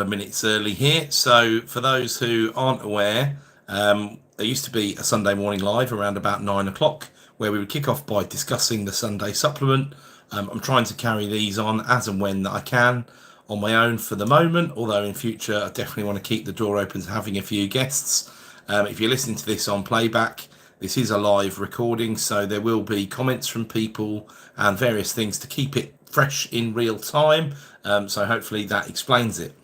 of minutes early here. So for those who aren't aware, there used to be a Sunday morning live around about 9 o'clock where we would kick off by discussing the Sunday supplement. I'm trying to carry these on as and when that I can on my own for the moment, although in future I definitely want to keep the door open to having a few guests. If you're listening to this on playback, this is a live recording, so there will be comments from people and various things to keep it fresh in real time. So hopefully that explains it.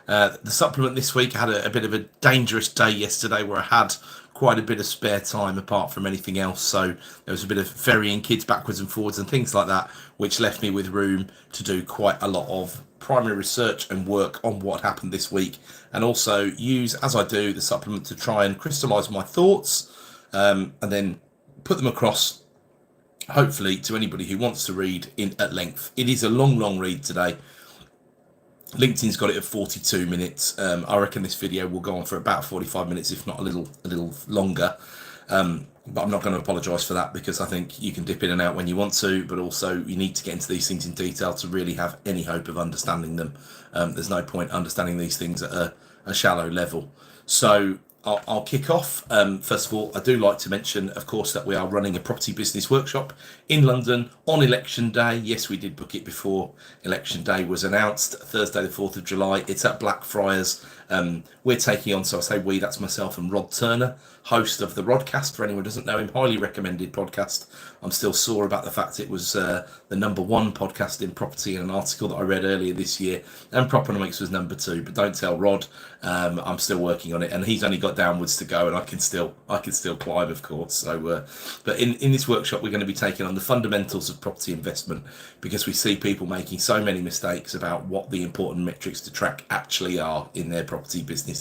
The supplement this week had a bit of a dangerous day yesterday where I had quite a bit of spare time apart from anything else. So there was a bit of ferrying kids backwards and forwards and things like that, which left me with room to do quite a lot of primary research and work on what happened this week, and also use, as I do, the supplement to try and crystallize my thoughts and then put them across, hopefully, to anybody who wants to read at length. It is a long read today. LinkedIn's got it at 42 minutes. I reckon this video will go on for about 45 minutes, if not a little longer. But I'm not going to apologise for that, because I think you can dip in and out when you want to, but also you need to get into these things in detail to really have any hope of understanding them. There's no point understanding these things at a shallow level. So I'll kick off. First of all, I do like to mention, of course, that we are running a property business workshop in London on election day. Yes, we did book it before election day was announced, Thursday the 4th of July. It's at Blackfriars. We're taking on, so I say we, that's myself and Rod Turner, host of the Rodcast. For anyone who doesn't know him, highly recommended podcast. I'm still sore about the fact it was the #1 podcast in property in an article that I read earlier this year, and Propenomix was #2. But don't tell Rod, I'm still working on it, and he's only got downwards to go, and I can still climb, of course. So, but in this workshop, we're going to be taking on the fundamentals of property investment, because we see people making so many mistakes about what the important metrics to track actually are in their property businesses.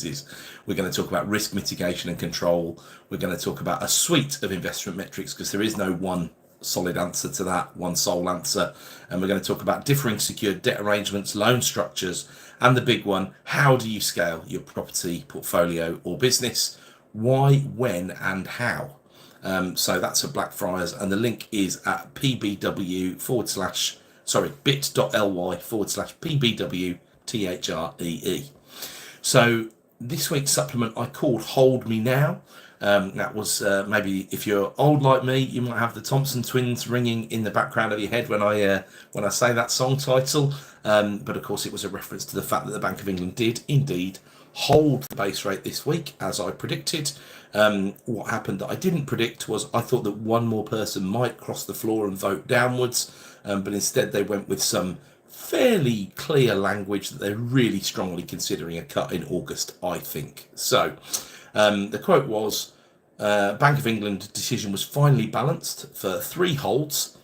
We're going to talk about risk mitigation and control. We're going to talk about a suite of investment metrics, because there is no one solid answer to that, one sole answer. And we're going to talk about differing secured debt arrangements, loan structures, and the big one, how do you scale your property portfolio or business? Why, when, and how? So that's at Blackfriars, and the link is at bit.ly/pbw/PBWTHREE. So this week's supplement I called Hold Me Now. That was maybe, if you're old like me, you might have the Thompson Twins ringing in the background of your head when I say that song title. But of course, it was a reference to the fact that the Bank of England did indeed hold the base rate this week, as I predicted. What happened that I didn't predict was I thought that one more person might cross the floor and vote downwards, but instead they went with some fairly clear language that they're really strongly considering a cut in August, I think. So the quote was, Bank of England decision was finally balanced for 3 holds,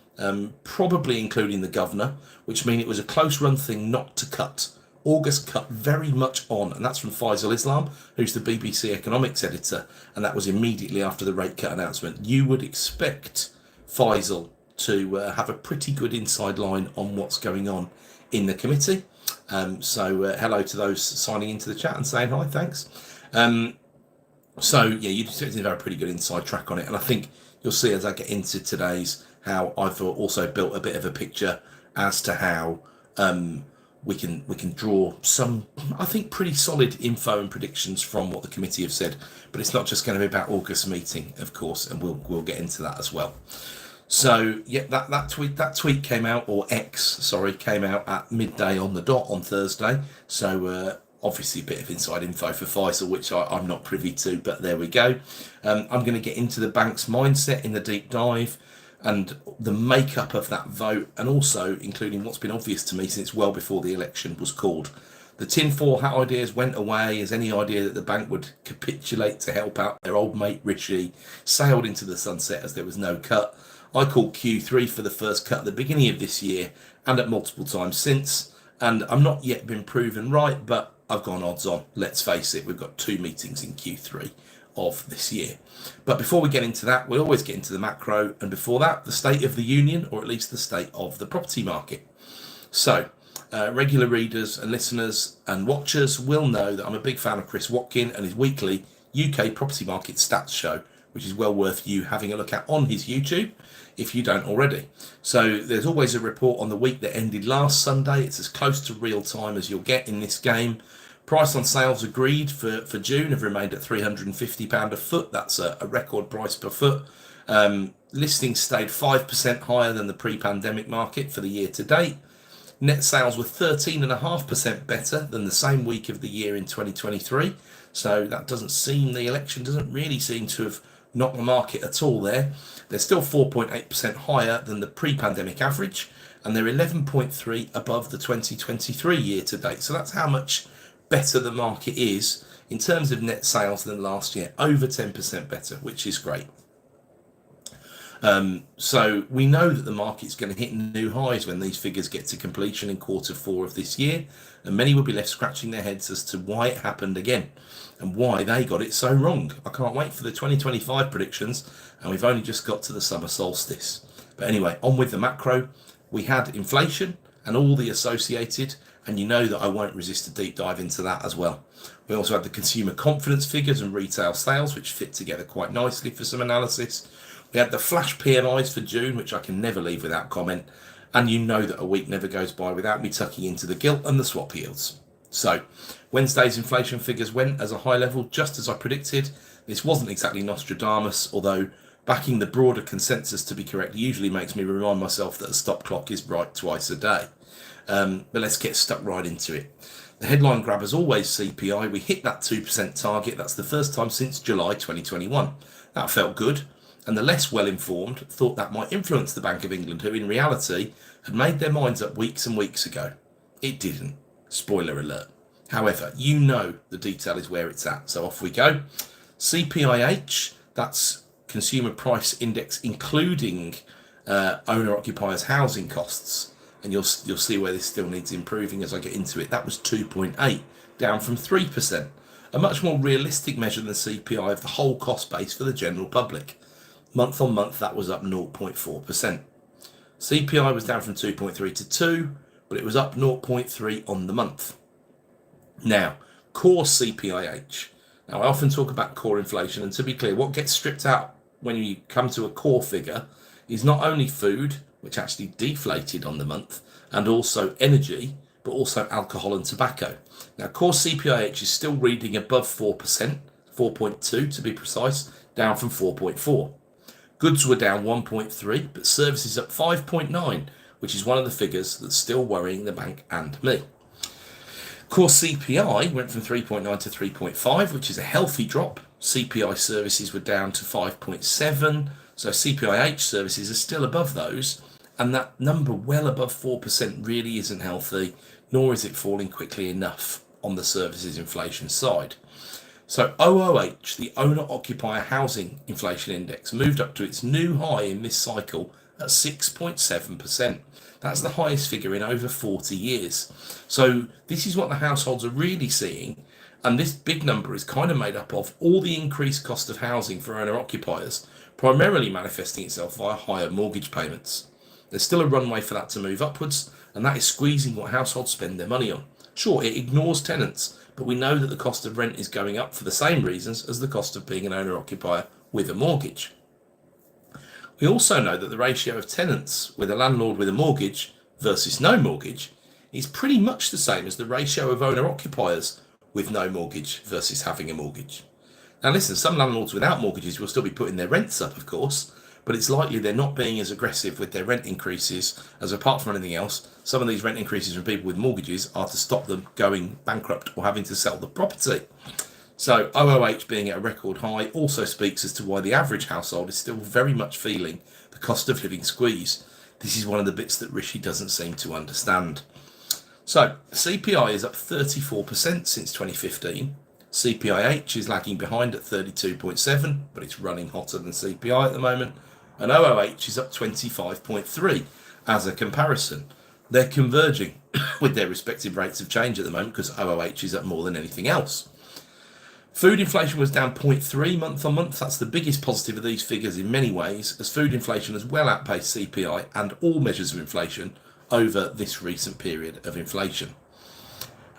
probably including the governor, which means it was a close run thing not to cut. August cut very much on, and that's from Faisal Islam, who's the BBC economics editor, and that was immediately after the rate cut announcement. You would expect Faisal to have a pretty good inside line on what's going on in the committee. So hello to those signing into the chat and saying hi, thanks. So yeah, you'd expect to have a pretty good inside track on it, and I think you'll see as I get into today's how I've also built a bit of a picture as to how we can draw some, I think, pretty solid info and predictions from what the committee have said. But it's not just going to be about August meeting, of course, and we'll get into that as well. So yeah, that tweet came out, or X, sorry, came out at midday on the dot on Thursday. So obviously a bit of inside info for Faisal, which I'm not privy to, but there we go. I'm going to get into the bank's mindset in the deep dive, and the makeup of that vote, and also including what's been obvious to me since well before the election was called. The tinfoil hat ideas went away, as any idea that the bank would capitulate to help out their old mate Rishi sailed into the sunset as there was no cut. I called Q3 for the first cut at the beginning of this year, and at multiple times since, and I'm not yet been proven right, but I've gone odds on. Let's face it, we've got 2 meetings in Q3 of this year. But before we get into that, we'll always get into the macro, and before that, the state of the union, or at least the state of the property market. So regular readers and listeners and watchers will know that I'm a big fan of Chris Watkin and his weekly UK property market stats show, which is well worth you having a look at on his YouTube if you don't already. So there's always a report on the week that ended last Sunday. It's as close to real time as you'll get in this game. Price on sales agreed for June have remained at £350 a foot. That's a record price per foot. Listings stayed 5% higher than the pre-pandemic market for the year to date. Net sales were 13.5% better than the same week of the year in 2023. So that the election doesn't really seem to have knocked the market at all there. They're still 4.8% higher than the pre-pandemic average, and they're 11.3 above the 2023 year to date. So that's how much better the market is in terms of net sales than last year, over 10% better, which is great. So we know that the market's going to hit new highs when these figures get to completion in Q4 of this year, and many will be left scratching their heads as to why it happened again and why they got it so wrong. I can't wait for the 2025 predictions, and we've only just got to the summer solstice. But anyway, on with the macro. We had inflation and all the associated, and you know that I won't resist a deep dive into that as well. We also had the consumer confidence figures and retail sales, which fit together quite nicely for some analysis. We had the flash PMIs for June, which I can never leave without comment. And you know that a week never goes by without me tucking into the gilt and the swap yields. So Wednesday's inflation figures went as a high level, just as I predicted. This wasn't exactly Nostradamus, although backing the broader consensus to be correct usually makes me remind myself that a stop clock is right twice a day. But let's get stuck right into it. The headline grab as always, CPI. We hit that 2% target. That's the first time since July 2021. That felt good. And the less well-informed thought that might influence the Bank of England, who in reality had made their minds up weeks and weeks ago. It didn't. Spoiler alert. However, you know the detail is where it's at. So off we go. CPIH, that's Consumer Price Index, including owner-occupiers' housing costs. And you'll see where this still needs improving as I get into it. That was 2.8, down from 3%. A much more realistic measure than CPI of the whole cost base for the general public. Month on month, that was up 0.4%. CPI was down from 2.3 to 2, but it was up 0.3 on the month. Now, core CPIH. Now, I often talk about core inflation, and to be clear, what gets stripped out when you come to a core figure is not only food, which actually deflated on the month, and also energy, but also alcohol and tobacco. Now, core CPIH is still reading above 4%, 4.2 to be precise, down from 4.4. Goods were down 1.3, but services up 5.9, which is one of the figures that's still worrying the bank and me. Core CPI went from 3.9 to 3.5, which is a healthy drop. CPI services were down to 5.7, so CPIH services are still above those, and that number well above 4% really isn't healthy, nor is it falling quickly enough on the services inflation side. So OOH, the Owner-Occupier Housing Inflation Index, moved up to its new high in this cycle at 6.7%. That's the highest figure in over 40 years. So this is what the households are really seeing, and this big number is kind of made up of all the increased cost of housing for owner-occupiers, primarily manifesting itself via higher mortgage payments. There's still a runway for that to move upwards, and that is squeezing what households spend their money on. Sure, it ignores tenants, but we know that the cost of rent is going up for the same reasons as the cost of being an owner-occupier with a mortgage. We also know that the ratio of tenants with a landlord with a mortgage versus no mortgage is pretty much the same as the ratio of owner-occupiers with no mortgage versus having a mortgage. Now listen, some landlords without mortgages will still be putting their rents up, of course, but it's likely they're not being as aggressive with their rent increases, as apart from anything else, some of these rent increases from people with mortgages are to stop them going bankrupt or having to sell the property. So OOH being at a record high also speaks as to why the average household is still very much feeling the cost of living squeeze. This is one of the bits that Rishi doesn't seem to understand. So CPI is up 34% since 2015. CPIH is lagging behind at 32.7, but it's running hotter than CPI at the moment. And OOH is up 25.3 as a comparison. They're converging with their respective rates of change at the moment because OOH is up more than anything else. Food inflation was down 0.3 month on month. That's the biggest positive of these figures in many ways, as food inflation has well outpaced CPI and all measures of inflation over this recent period of inflation.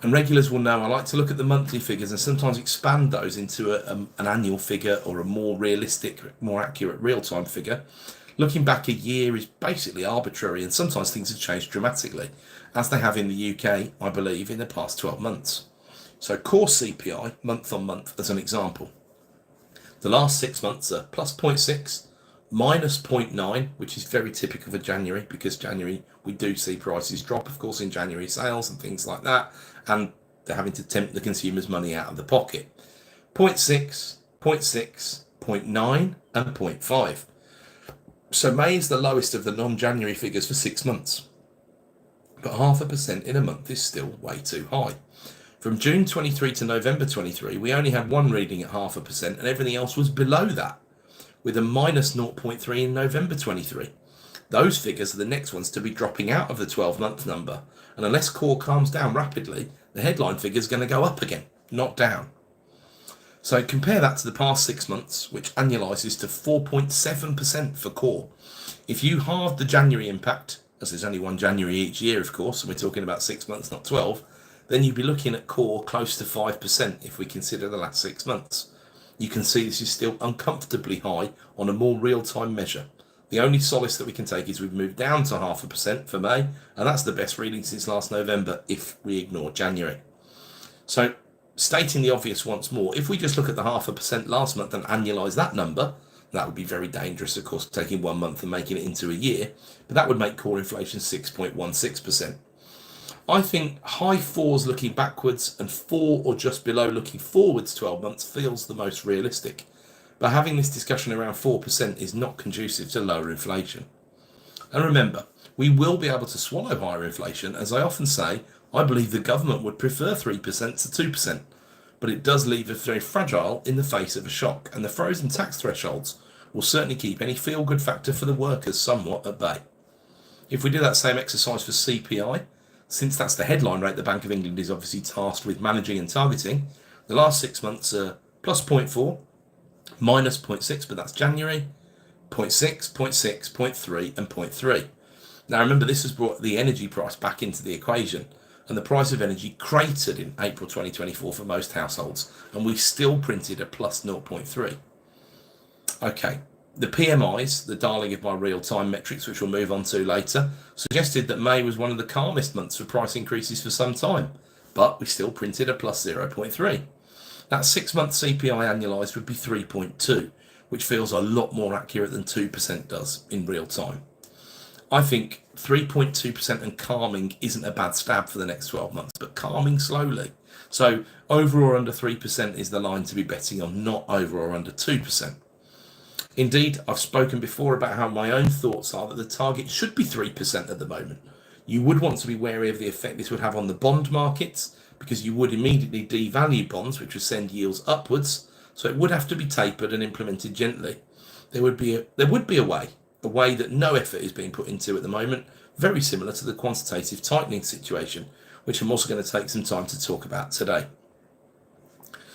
And regulars will know I like to look at the monthly figures and sometimes expand those into an annual figure or a more realistic, more accurate real-time figure. Looking back a year is basically arbitrary, and sometimes things have changed dramatically, as they have in the UK, I believe, in the past 12 months. So core CPI, month on month, as an example. The last 6 months are plus 0.6, minus 0.9, which is very typical for January, because January we do see prices drop, of course, in January sales and things like that, and they're having to tempt the consumer's money out of the pocket. 0.6, 0.6, 0.9, and 0.5. So May is the lowest of the non-January figures for 6 months. But 0.5% in a month is still way too high. From June 23 to November 23, we only had one reading at 0.5%, and everything else was below that, with a minus 0.3 in November 23. Those figures are the next ones to be dropping out of the 12-month number, and unless core calms down rapidly, the headline figure is going to go up again, not down. So compare that to the past 6 months, which annualises to 4.7% for core. If you halved the January impact, as there's only one January each year, of course, and we're talking about 6 months, not 12, then you'd be looking at core close to 5% if we consider the last 6 months. You can see this is still uncomfortably high on a more real-time measure. The only solace that we can take is we've moved down to 0.5% for May, and that's the best reading since last November if we ignore January. So, stating the obvious once more, if we just look at the 0.5% last month and annualise that number, that would be very dangerous, of course, taking 1 month and making it into a year, but that would make core inflation 6.16%. I think high 4s looking backwards and 4 or just below looking forwards 12 months feels the most realistic. But having this discussion around 4% is not conducive to lower inflation. And remember, we will be able to swallow higher inflation. As I often say, I believe the government would prefer 3% to 2%. But it does leave us very fragile in the face of a shock. And the frozen tax thresholds will certainly keep any feel-good factor for the workers somewhat at bay. If we do that same exercise for CPI, since that's the headline rate the Bank of England is obviously tasked with managing and targeting, the last 6 months are plus 0.4, minus 0.6, but that's January, 0.6, 0.6, 0.3, and 0.3. Now remember, this has brought the energy price back into the equation, and the price of energy cratered in April 2024 for most households, and we still printed a plus 0.3. Okay. The PMIs, the darling of my real-time metrics, which we'll move on to later, suggested that May was one of the calmest months for price increases for some time, but we still printed a plus 0.3. That 6-month CPI annualised would be 3.2, which feels a lot more accurate than 2% does in real time. I think 3.2% and calming isn't a bad stab for the next 12 months, but calming slowly. So over or under 3% is the line to be betting on, not over or under 2%. Indeed, I've spoken before about how my own thoughts are that the target should be 3% at the moment. You would want to be wary of the effect this would have on the bond markets, because you would immediately devalue bonds, which would send yields upwards, so it would have to be tapered and implemented gently. There would be a way that no effort is being put into at the moment, very similar to the quantitative tightening situation, which I'm also going to take some time to talk about today.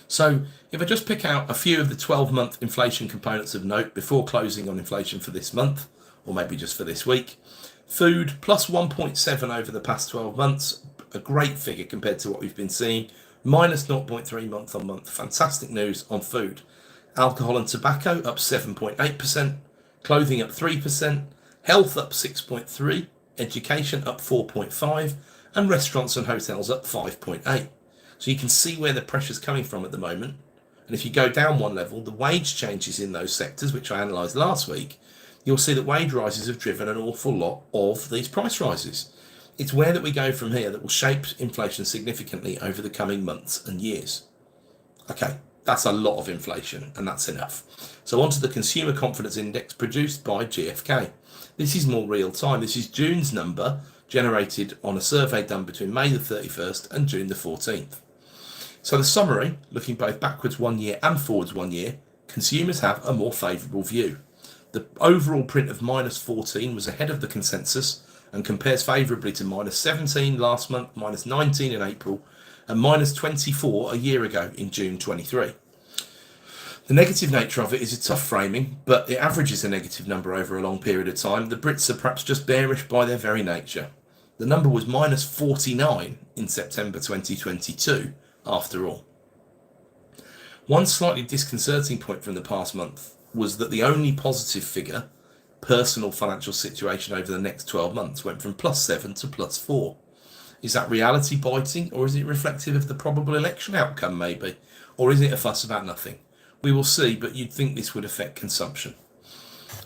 So if I just pick out a few of the 12-month inflation components of note before closing on inflation for this month, or maybe just for this week. Food plus 1.7 over the past 12 months, a great figure compared to what we've been seeing. Minus 0.3 month on month, fantastic news on food. Alcohol and tobacco up 7.8%, clothing up 3%, health up 6.3%, education up 4.5%, and restaurants and hotels up 5.8%. So you can see where the pressure's coming from at the moment. And if you go down one level, the wage changes in those sectors, which I analysed last week, you'll see that wage rises have driven an awful lot of these price rises. It's where that we go from here that will shape inflation significantly over the coming months and years. Okay, that's a lot of inflation, and that's enough. So on to the Consumer Confidence Index produced by GfK. This is more real time. This is June's number, generated on a survey done between May the 31st and June the 14th. So the summary, looking both backwards 1 year and forwards 1 year, consumers have a more favourable view. The overall print of minus 14 was ahead of the consensus and compares favourably to minus 17 last month, minus 19 in April, and minus 24 a year ago in June 23. The negative nature of it is a tough framing, but it averages a negative number over a long period of time. The Brits are perhaps just bearish by their very nature. The number was minus 49 in September 2022, after all. One slightly disconcerting point from the past month was that the only positive figure, personal financial situation over the next 12 months, went from plus 7 to plus 4. Is that reality biting, or is it reflective of the probable election outcome maybe? Or is it a fuss about nothing? We will see, but you'd think this would affect consumption.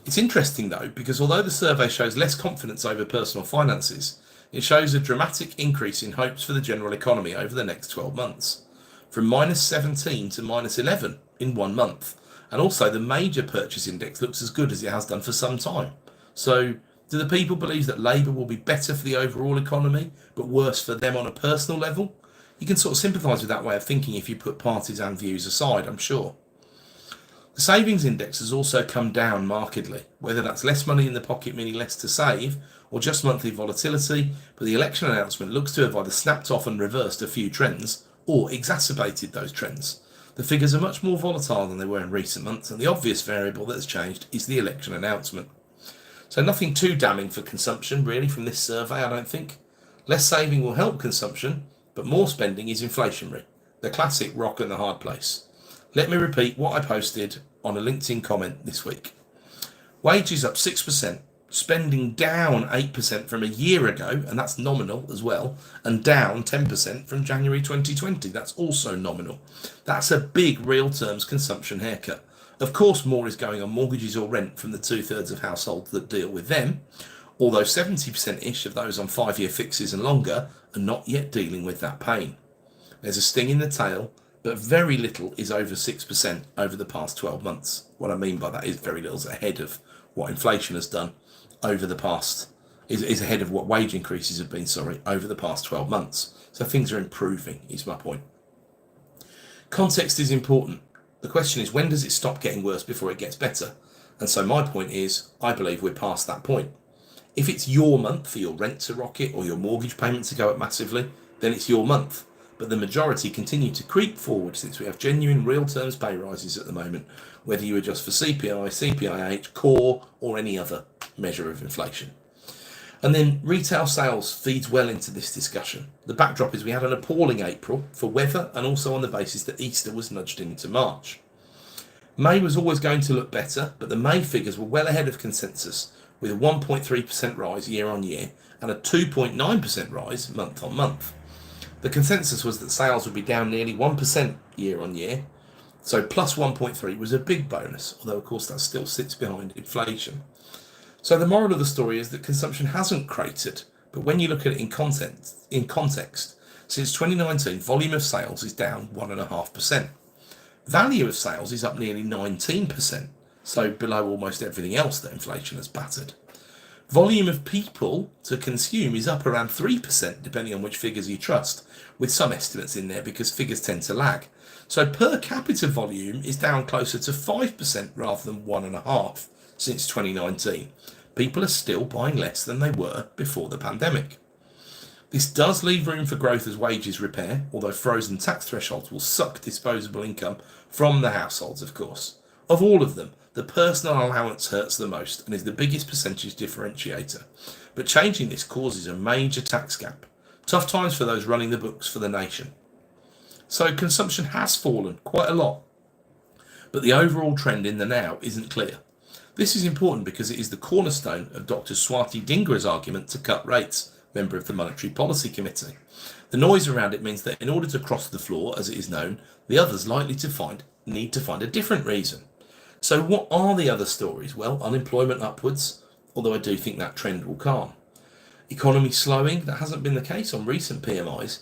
It's interesting though, because although the survey shows less confidence over personal finances, it shows a dramatic increase in hopes for the general economy over the next 12 months, from -17 to -11 in 1 month. And also the major purchase index looks as good as it has done for some time. So do the people believe that Labour will be better for the overall economy, but worse for them on a personal level? You can sort of sympathise with that way of thinking if you put parties and views aside, I'm sure. The savings index has also come down markedly, whether that's less money in the pocket meaning less to save, or just monthly volatility, but the election announcement looks to have either snapped off and reversed a few trends, or exacerbated those trends. The figures are much more volatile than they were in recent months, and the obvious variable that has changed is the election announcement. So nothing too damning for consumption, really, from this survey, I don't think. Less saving will help consumption, but more spending is inflationary. The classic rock and the hard place. Let me repeat what I posted on a LinkedIn comment this week. Wages up 6%, spending down 8% from a year ago, and that's nominal as well, and down 10% from January 2020. That's also nominal. That's a big real terms consumption haircut. Of course, more is going on mortgages or rent from the 2/3 of households that deal with them, although 70%-ish of those on 5-year fixes and longer are not yet dealing with that pain. There's a sting in the tail, but very little is over 6% over the past 12 months. What I mean by that is very little is ahead of what inflation has done over the past, is ahead of what wage increases have been, over the past 12 months. So things are improving, is my point. Context is important. The question is, when does it stop getting worse before it gets better? And so my point is, I believe we're past that point. If it's your month for your rent to rocket or your mortgage payment to go up massively, then it's your month. But the majority continue to creep forward since we have genuine real terms pay rises at the moment, whether you adjust for CPI, CPIH, core, or any other measure of inflation. And then retail sales feeds well into this discussion. The backdrop is we had an appalling April for weather and also on the basis that Easter was nudged into March. May was always going to look better, but the May figures were well ahead of consensus, with a 1.3% rise year on year and a 2.9% rise month on month. The consensus was that sales would be down nearly 1% year on year, so plus 1.3 was a big bonus, although of course that still sits behind inflation. So the moral of the story is that consumption hasn't cratered, but when you look at it in context, since 2019, volume of sales is down 1.5%. Value of sales is up nearly 19%, so below almost everything else that inflation has battered. Volume of people to consume is up around 3%, depending on which figures you trust, with some estimates in there because figures tend to lag. So per capita volume is down closer to 5% rather than 1.5% since 2019. People are still buying less than they were before the pandemic. This does leave room for growth as wages repair, although frozen tax thresholds will suck disposable income from the households, of course. Of all of them, the personal allowance hurts the most and is the biggest percentage differentiator. But changing this causes a major tax gap. Tough times for those running the books for the nation. So consumption has fallen quite a lot, but the overall trend in the now isn't clear. This is important because it is the cornerstone of Dr. Swati Dingra's argument to cut rates, member of the Monetary Policy Committee. The noise around it means that in order to cross the floor, as it is known, the others likely need to find a different reason. So what are the other stories? Well, unemployment upwards, although I do think that trend will calm. Economy slowing, that hasn't been the case on recent PMIs,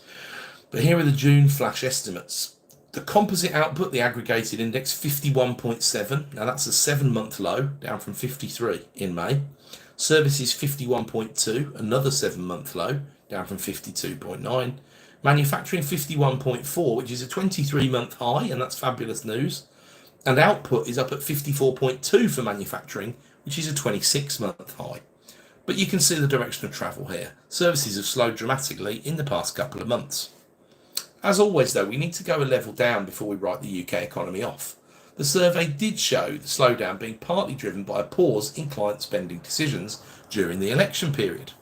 but here are the June flash estimates. The composite output, the aggregated index, 51.7. Now that's a 7-month low, down from 53 in May. Services 51.2, another 7-month low, down from 52.9. Manufacturing 51.4, which is a 23-month high, and that's fabulous news. And output is up at 54.2 for manufacturing, which is a 26-month high. But you can see the direction of travel here. Services have slowed dramatically in the past couple of months. As always, though, we need to go a level down before we write the UK economy off. The survey did show the slowdown being partly driven by a pause in client spending decisions during the election period.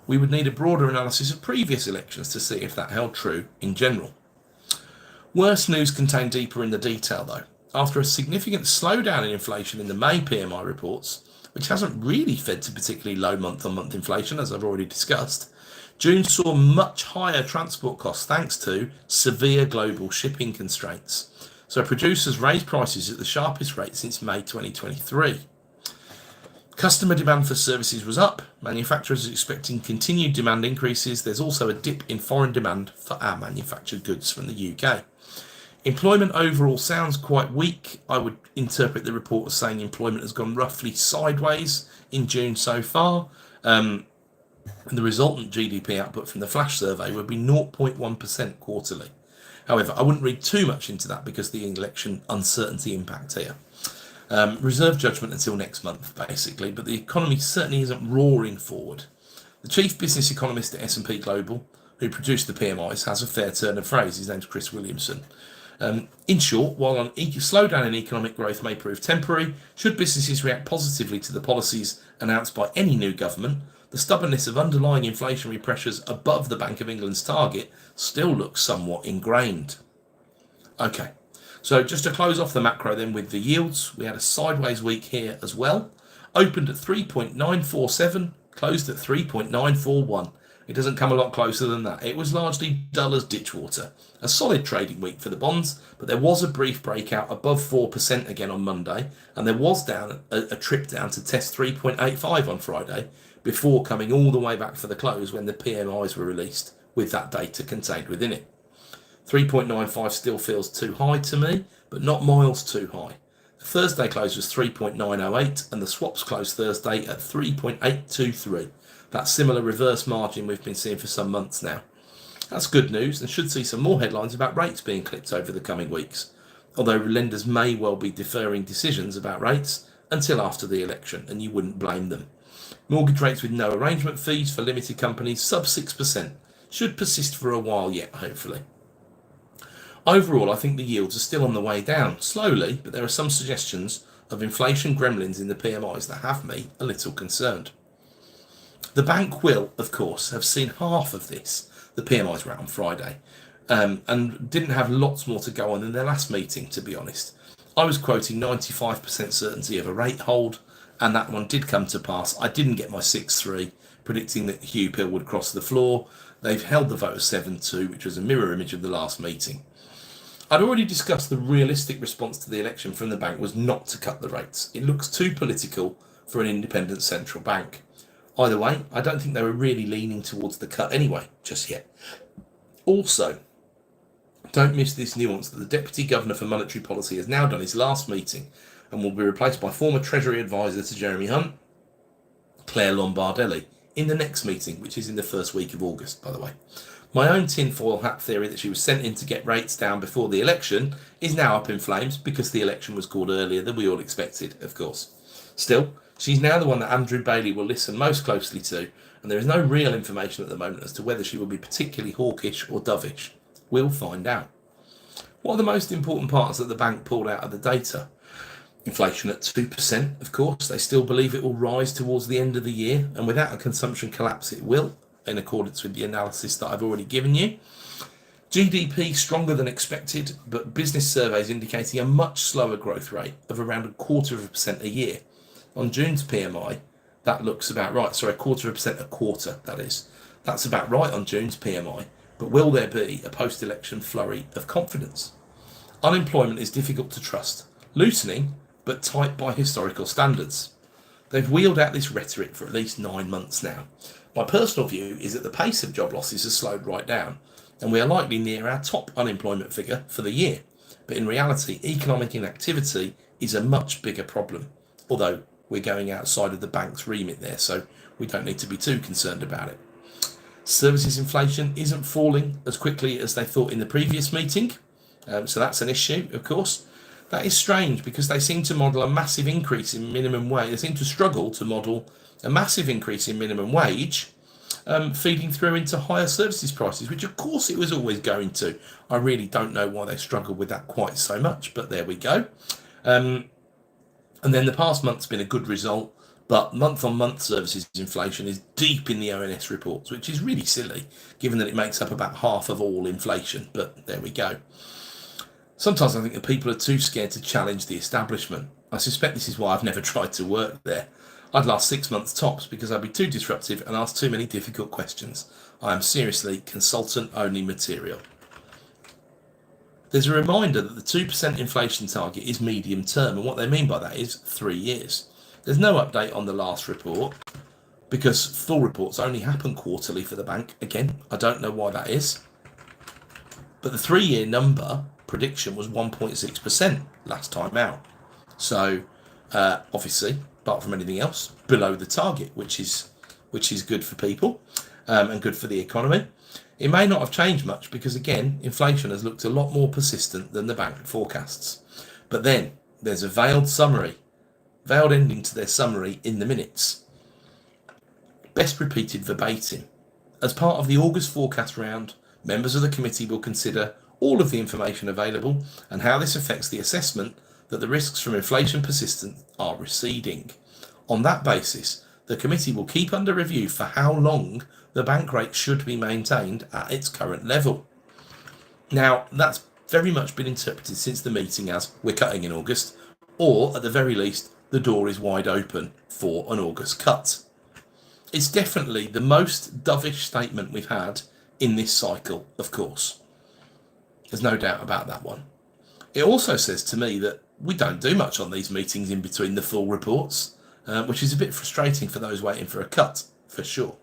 We would need a broader analysis of previous elections to see if that held true in general. Worse news contained deeper in the detail, though. After a significant slowdown in inflation in the May PMI reports, which hasn't really fed to particularly low month-on-month inflation, as I've already discussed, June saw much higher transport costs thanks to severe global shipping constraints. So producers raised prices at the sharpest rate since May 2023. Customer demand for services was up. Manufacturers are expecting continued demand increases. There's also a dip in foreign demand for our manufactured goods from the UK. Employment overall sounds quite weak. I would interpret the report as saying employment has gone roughly sideways in June so far. And the resultant GDP output from the flash survey would be 0.1% quarterly. However, I wouldn't read too much into that because the election uncertainty impact here. Reserve judgment until next month, basically, but the economy certainly isn't roaring forward. The chief business economist at S&P Global, who produced the PMIs, has a fair turn of phrase. His name's Chris Williamson. In short, while an slowdown in economic growth may prove temporary, should businesses react positively to the policies announced by any new government, the stubbornness of underlying inflationary pressures above the Bank of England's target still looks somewhat ingrained. Okay, so just to close off the macro then with the yields, we had a sideways week here as well. Opened at 3.947, closed at 3.941. It doesn't come a lot closer than that. It was largely dull as ditch water. A solid trading week for the bonds, but there was a brief breakout above 4% again on Monday, and there was down a trip down to test 3.85 on Friday, before coming all the way back for the close when the PMIs were released with that data contained within it. 3.95 still feels too high to me, but not miles too high. The Thursday close was 3.908 and the swaps closed Thursday at 3.823. That similar reverse margin we've been seeing for some months now. That's good news and should see some more headlines about rates being clipped over the coming weeks, although lenders may well be deferring decisions about rates until after the election, and you wouldn't blame them. Mortgage rates with no arrangement fees for limited companies sub 6% should persist for a while yet, hopefully. Overall, I think the yields are still on the way down, slowly, but there are some suggestions of inflation gremlins in the PMIs that have me a little concerned. The bank will, of course, have seen half of this. The PMIs were out on Friday, and didn't have lots more to go on in their last meeting, to be honest. I was quoting 95% certainty of a rate hold, and that one did come to pass. I didn't get my 6-3, predicting that Hugh Pill would cross the floor. They've held the vote of 7-2, which was a mirror image of the last meeting. I'd already discussed the realistic response to the election from the bank was not to cut the rates. It looks too political for an independent central bank. Either way, I don't think they were really leaning towards the cut anyway, just yet. Also, don't miss this nuance that the Deputy Governor for Monetary Policy has now done his last meeting and will be replaced by former Treasury Advisor to Jeremy Hunt, Claire Lombardelli, in the next meeting, which is in the first week of August, by the way. My own tinfoil hat theory that she was sent in to get rates down before the election is now up in flames because the election was called earlier than we all expected, of course. Still, she's now the one that Andrew Bailey will listen most closely to, and there is no real information at the moment as to whether she will be particularly hawkish or dovish. We'll find out. What are the most important parts that the bank pulled out of the data? Inflation at 2%, of course. They still believe it will rise towards the end of the year, and without a consumption collapse it will, in accordance with the analysis that I've already given you. GDP stronger than expected, but business surveys indicating a much slower growth rate of around 0.25% a year. On June's PMI, that looks about right. Sorry, 0.25% a quarter, that is. That's about right on June's PMI, but will there be a post-election flurry of confidence? Unemployment is difficult to trust. Loosening, but tight by historical standards. They've wheeled out this rhetoric for at least 9 months now. My personal view is that the pace of job losses has slowed right down, and we are likely near our top unemployment figure for the year. But in reality, economic inactivity is a much bigger problem, although we're going outside of the bank's remit there, so we don't need to be too concerned about it. Services inflation isn't falling as quickly as they thought in the previous meeting, so that's an issue, of course. That is strange because they seem to model a massive increase in minimum wage. They seem to struggle to model a massive increase in minimum wage feeding through into higher services prices, which of course it was always going to. I really don't know why they struggle with that quite so much, but there we go. And then the past month's been a good result, but month-on-month services inflation is deep in the ONS reports, which is really silly, given that it makes up about half of all inflation, but there we go. Sometimes I think that people are too scared to challenge the establishment. I suspect this is why I've never tried to work there. I'd last 6 months tops because I'd be too disruptive and ask too many difficult questions. I am seriously consultant-only material. There's a reminder that the 2% inflation target is medium term, and what they mean by that is 3 years. There's no update on the last report because full reports only happen quarterly for the bank. Again, I don't know why that is. But the 3-year number prediction was 1.6% last time out. So obviously, apart from anything else, below the target, which is good for people and good for the economy. It may not have changed much because, again, inflation has looked a lot more persistent than the bank forecasts. But then there's a veiled ending to their summary in the minutes. Best repeated verbatim. As part of the August forecast round, members of the committee will consider all of the information available and how this affects the assessment that the risks from inflation persistence are receding. On that basis, the committee will keep under review for how long the bank rate should be maintained at its current level. Now, that's very much been interpreted since the meeting as we're cutting in August, or at the very least, the door is wide open for an August cut. It's definitely the most dovish statement we've had in this cycle, of course. There's no doubt about that one. It also says to me that we don't do much on these meetings in between the full reports, which is a bit frustrating for those waiting for a cut, for sure.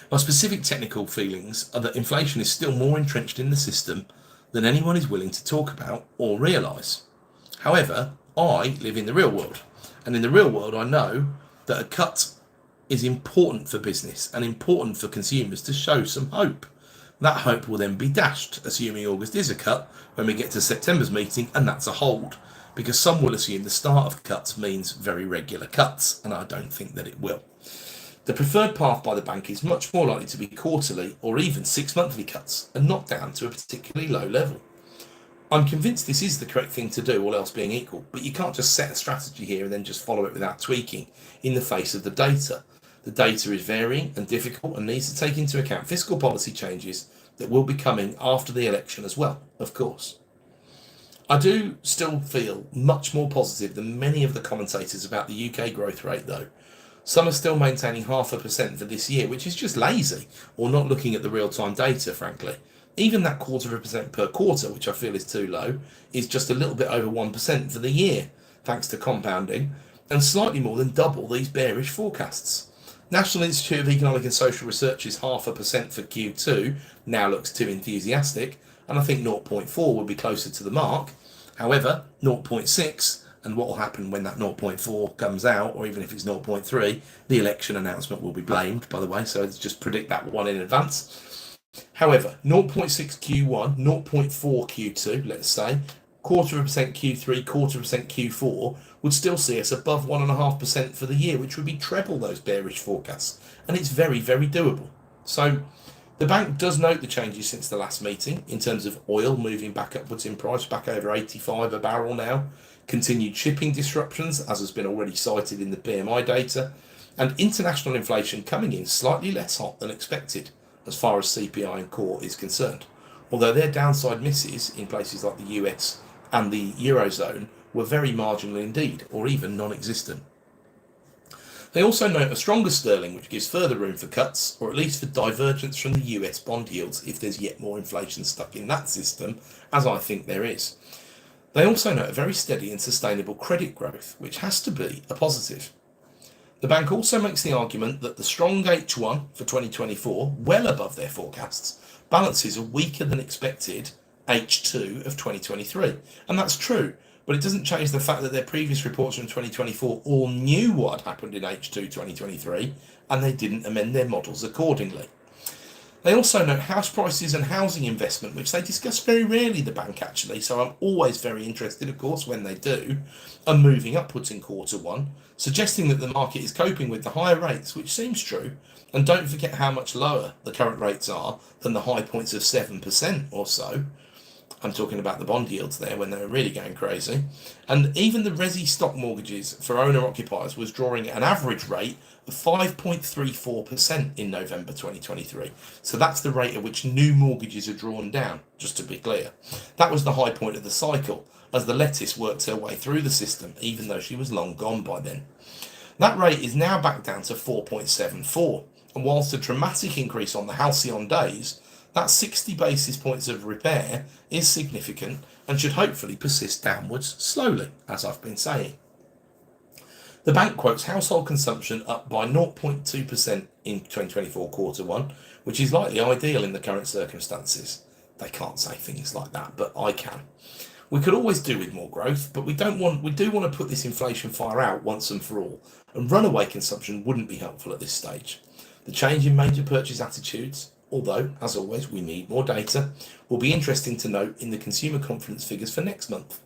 My specific technical feelings are that inflation is still more entrenched in the system than anyone is willing to talk about or realise. However, I live in the real world, and in the real world I know that a cut is important for business and important for consumers to show some hope. That hope will then be dashed, assuming August is a cut, when we get to September's meeting, and that's a hold, because some will assume the start of cuts means very regular cuts, and I don't think that it will. The preferred path by the bank is much more likely to be quarterly or even 6-monthly cuts, and not down to a particularly low level. I'm convinced this is the correct thing to do, all else being equal, but you can't just set a strategy here and then just follow it without tweaking in the face of the data. The data is varying and difficult and needs to take into account fiscal policy changes that will be coming after the election as well, of course. I do still feel much more positive than many of the commentators about the UK growth rate, though. Some are still maintaining 0.5% for this year, which is just lazy, or not looking at the real-time data, frankly. Even that 0.25% per quarter, which I feel is too low, is just a little bit over 1% for the year, thanks to compounding, and slightly more than double these bearish forecasts. National Institute of Economic and Social Research's 0.5% for Q2 now looks too enthusiastic, and I think 0.4 will be closer to the mark. However, 0.6, and what will happen when that 0.4 comes out, or even if it's 0.3, the election announcement will be blamed, by the way, so let's just predict that one in advance. However, 0.6 Q1, 0.4 Q2, let's say, 0.25% Q3, 0.25% Q4 would still see us above 1.5% for the year, which would be treble those bearish forecasts, and it's very, very doable. So the bank does note the changes since the last meeting in terms of oil moving back upwards in price, back over 85 a barrel now, continued shipping disruptions, as has been already cited in the PMI data, and international inflation coming in slightly less hot than expected as far as CPI and core is concerned, although their downside misses in places like the US and the Eurozone were very marginal indeed, or even non-existent. They also note a stronger sterling, which gives further room for cuts, or at least for divergence from the US bond yields if there's yet more inflation stuck in that system, as I think there is. They also note a very steady and sustainable credit growth, which has to be a positive. The bank also makes the argument that the strong H1 for 2024, well above their forecasts, balances a weaker than expected H2 of 2023. And that's true, but it doesn't change the fact that their previous reports from 2024 all knew what had happened in H2 2023, and they didn't amend their models accordingly. They also note house prices and housing investment, which they discuss very rarely, the bank actually, so I'm always very interested, of course, when they do, are moving upwards in Q1, suggesting that the market is coping with the higher rates, which seems true, and don't forget how much lower the current rates are than the high points of 7% or so. I'm talking about the bond yields there when they were really going crazy. And even the resi stock mortgages for owner-occupiers was drawing an average rate of 5.34% in November 2023. So that's the rate at which new mortgages are drawn down, just to be clear. That was the high point of the cycle, as the lettuce worked her way through the system, even though she was long gone by then. That rate is now back down to 4.74, and whilst a dramatic increase on the halcyon days, that 60 basis points of repair is significant and should hopefully persist downwards slowly, as I've been saying. The bank quotes household consumption up by 0.2% in 2024 quarter one, which is likely ideal in the current circumstances. They can't say things like that, but I can. We could always do with more growth, but we do want to put this inflation fire out once and for all, and runaway consumption wouldn't be helpful at this stage. The change in major purchase attitudes, although, as always, we need more data, will be interesting to note in the consumer confidence figures for next month.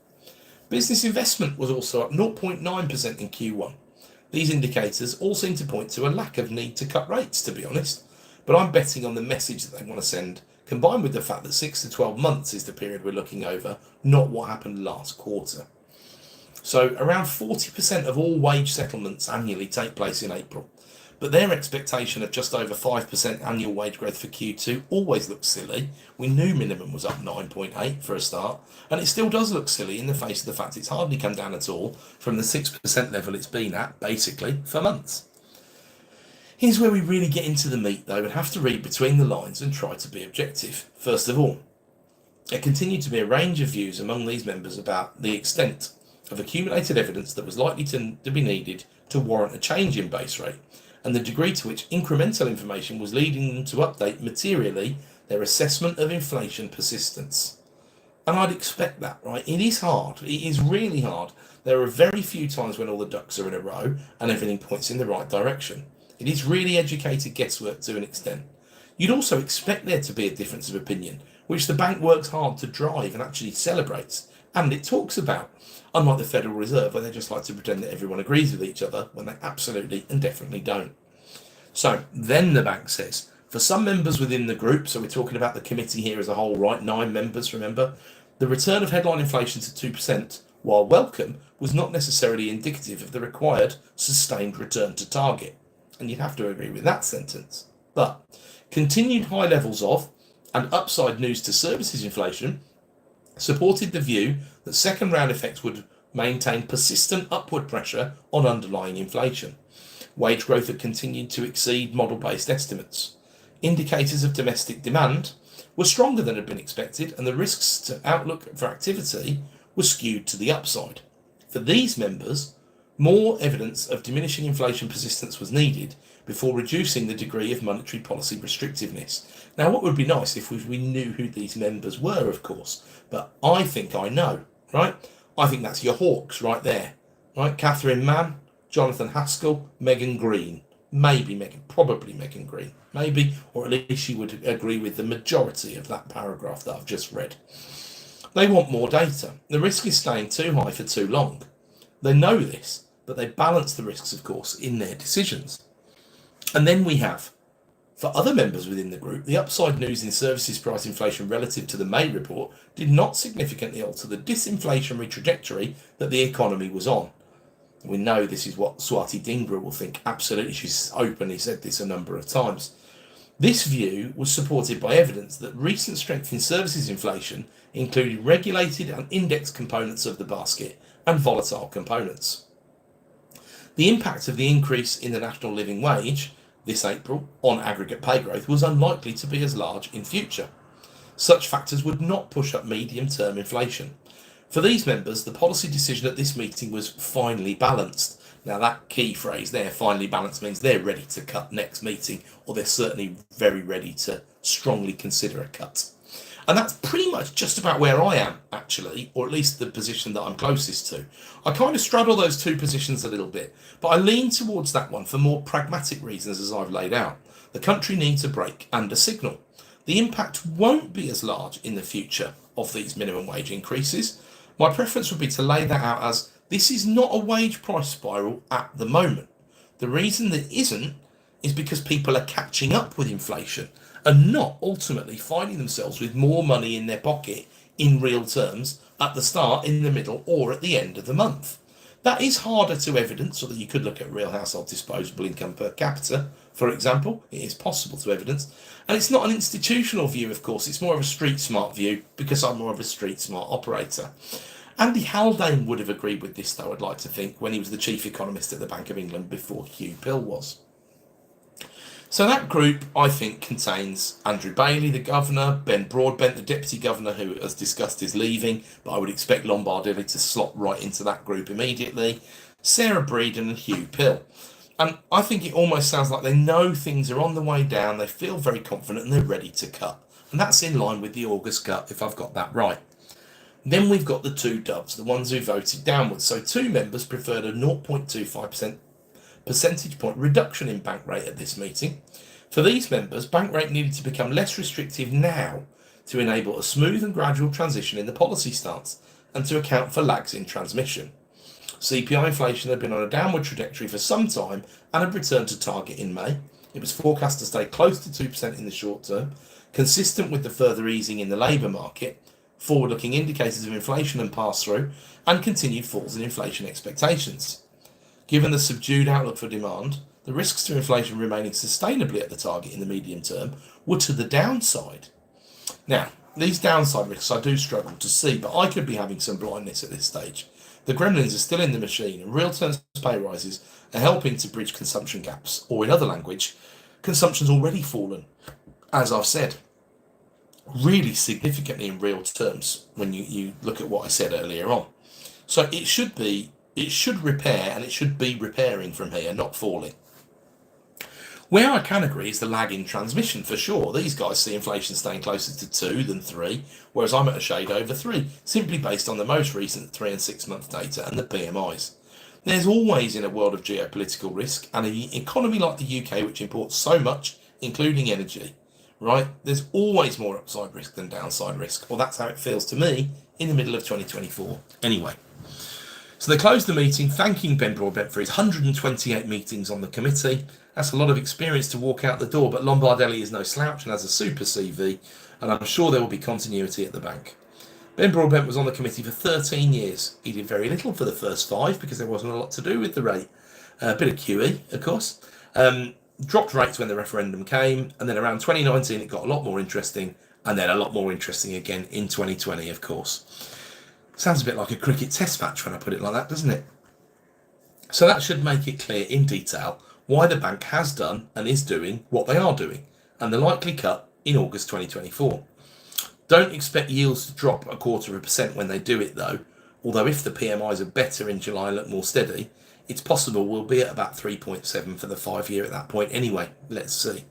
Business investment was also up 0.9% in Q1. These indicators all seem to point to a lack of need to cut rates, to be honest, but I'm betting on the message that they want to send, combined with the fact that 6 to 12 months is the period we're looking over, not what happened last quarter. So around 40% of all wage settlements annually take place in April, but their expectation of just over 5% annual wage growth for Q2 always looks silly. We knew minimum was up 9.8 for a start, and it still does look silly in the face of the fact it's hardly come down at all from the 6% level it's been at, basically, for months. Here's where we really get into the meat, though, and have to read between the lines and try to be objective. First of all, there continued to be a range of views among these members about the extent of accumulated evidence that was likely to be needed to warrant a change in base rate, and the degree to which incremental information was leading them to update materially their assessment of inflation persistence. And I'd expect that, right? It is hard. It is really hard. There are very few times when all the ducks are in a row and everything points in the right direction. It is really educated guesswork to an extent. You'd also expect there to be a difference of opinion, which the bank works hard to drive and actually celebrates, and it talks about, unlike the Federal Reserve, where they just like to pretend that everyone agrees with each other when they absolutely and definitely don't. So then the bank says, for some members within the group, so we're talking about the committee here as a whole, right, 9 members, remember, the return of headline inflation to 2%, while welcome, was not necessarily indicative of the required sustained return to target. And you'd have to agree with that sentence. But continued high levels of and upside news to services inflation supported the view that second round effects would maintain persistent upward pressure on underlying inflation. Wage growth had continued to exceed model-based estimates. Indicators of domestic demand were stronger than had been expected, and the risks to outlook for activity were skewed to the upside. For these members, more evidence of diminishing inflation persistence was needed before reducing the degree of monetary policy restrictiveness. Now, what would be nice if we knew who these members were, of course, but I think I know, right? I think that's your hawks right there, right? Catherine Mann, Jonathan Haskell, Megan Green. Probably Megan Green. Maybe, or at least she would agree with the majority of that paragraph that I've just read. They want more data. The risk is staying too high for too long. They know this, but they balance the risks, of course, in their decisions. And then we have, for other members within the group, the upside news in services price inflation relative to the May report did not significantly alter the disinflationary trajectory that the economy was on. We know this is what Swati Dhingra will think. Absolutely, she's openly said this a number of times. This view was supported by evidence that recent strength in services inflation included regulated and indexed components of the basket and volatile components. The impact of the increase in the national living wage this April on aggregate pay growth was unlikely to be as large in future. Such factors would not push up medium-term inflation. For these members, the policy decision at this meeting was finely balanced. Now that key phrase there, finely balanced, means they're ready to cut next meeting, or they're certainly very ready to strongly consider a cut. And that's pretty much just about where I am, actually, or at least the position that I'm closest to. I kind of straddle those two positions a little bit, but I lean towards that one for more pragmatic reasons, as I've laid out. The country needs a break and a signal. The impact won't be as large in the future of these minimum wage increases. My preference would be to lay that out as this is not a wage price spiral at the moment. The reason that isn't is because people are catching up with inflation and not ultimately finding themselves with more money in their pocket in real terms at the start, in the middle, or at the end of the month. That is harder to evidence, although you could look at real household disposable income per capita, for example. It is possible to evidence. And it's not an institutional view, of course, it's more of a street smart view because I'm more of a street smart operator. Andy Haldane would have agreed with this, though, I'd like to think, when he was the chief economist at the Bank of England before Hugh Pill was. So that group, I think, contains Andrew Bailey, the governor, Ben Broadbent, the deputy governor, who, as discussed, is leaving, but I would expect Lombardelli to slot right into that group immediately, Sarah Breeden and Hugh Pill. And I think it almost sounds like they know things are on the way down, they feel very confident, and they're ready to cut. And that's in line with the August cut, if I've got that right. Then we've got the two doves, the ones who voted downwards. So two members preferred a 0.25% percentage point reduction in bank rate at this meeting. For these members, bank rate needed to become less restrictive now to enable a smooth and gradual transition in the policy stance and to account for lags in transmission. CPI inflation had been on a downward trajectory for some time and had returned to target in May. It was forecast to stay close to 2% in the short term, consistent with the further easing in the labour market, forward-looking indicators of inflation and pass-through, and continued falls in inflation expectations. Given the subdued outlook for demand, the risks to inflation remaining sustainably at the target in the medium term were to the downside. Now, these downside risks I do struggle to see, but I could be having some blindness at this stage. The gremlins are still in the machine, and real terms pay rises are helping to bridge consumption gaps, or in other language, consumption's already fallen, as I've said, really significantly in real terms when you look at what I said earlier on. So it should repair, and it should be repairing from here, not falling. Where I can agree is the lag in transmission, for sure. These guys see inflation staying closer to 2 than 3, whereas I'm at a shade over 3, simply based on the most recent 3 and 6 month data and the PMIs. There's always, in a world of geopolitical risk, and an economy like the UK, which imports so much, including energy, right? There's always more upside risk than downside risk. Well, that's how it feels to me in the middle of 2024. Anyway. So they closed the meeting, thanking Ben Broadbent for his 128 meetings on the committee. That's a lot of experience to walk out the door, but Lombardelli is no slouch and has a super CV, and I'm sure there will be continuity at the bank. Ben Broadbent was on the committee for 13 years. He did very little for the first 5 because there wasn't a lot to do with the rate. A bit of QE, of course. Dropped rates when the referendum came, and then around 2019 it got a lot more interesting, and then a lot more interesting again in 2020, of course. Sounds a bit like a cricket test match when I put it like that, doesn't it? So that should make it clear in detail why the bank has done and is doing what they are doing, and the likely cut in August 2024. Don't expect yields to drop 0.25% when they do it though, although if the PMIs are better in July and look more steady, it's possible we'll be at about 3.7 for the 5-year at that point anyway. Let's see.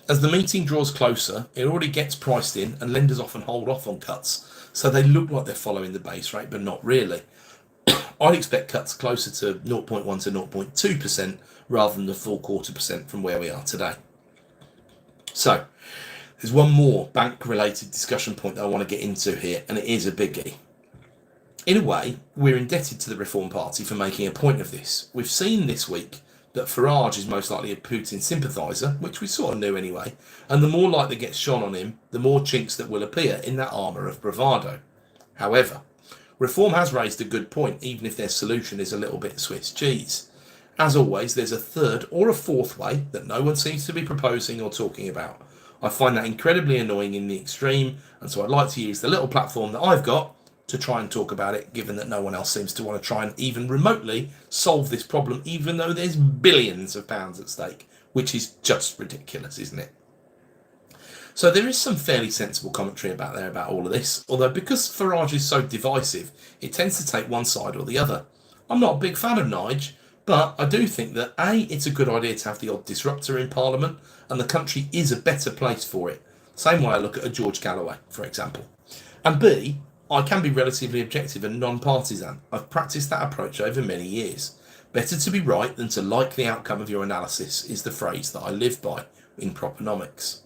As the meeting draws closer, it already gets priced in, and lenders often hold off on cuts, so they look like they're following the base rate, but not really. I'd expect cuts closer to 0.1 to 0.2% rather than the full 0.25% from where we are today. So, there's one more bank-related discussion point that I want to get into here, and it is a biggie. In a way, we're indebted to the Reform Party for making a point of this. We've seen this week that Farage is most likely a Putin sympathiser, which we sort of knew anyway, and the more light that gets shone on him, the more chinks that will appear in that armour of bravado. However, Reform has raised a good point, even if their solution is a little bit Swiss cheese. As always, there's a third or a fourth way that no one seems to be proposing or talking about. I find that incredibly annoying in the extreme, and so I'd like to use the little platform that I've got to try and talk about it, given that no one else seems to want to try and even remotely solve this problem, even though there's billions of pounds at stake, which is just ridiculous, isn't it? So there is some fairly sensible commentary about all of this, although because Farage is so divisive, it tends to take one side or the other. I'm not a big fan of Nige, but I do think that A, it's a good idea to have the odd disruptor in Parliament, and the country is a better place for it. Same way I look at a George Galloway, for example. And B, I can be relatively objective and non-partisan. I've practiced that approach over many years. Better to be right than to like the outcome of your analysis is the phrase that I live by in Propenomix.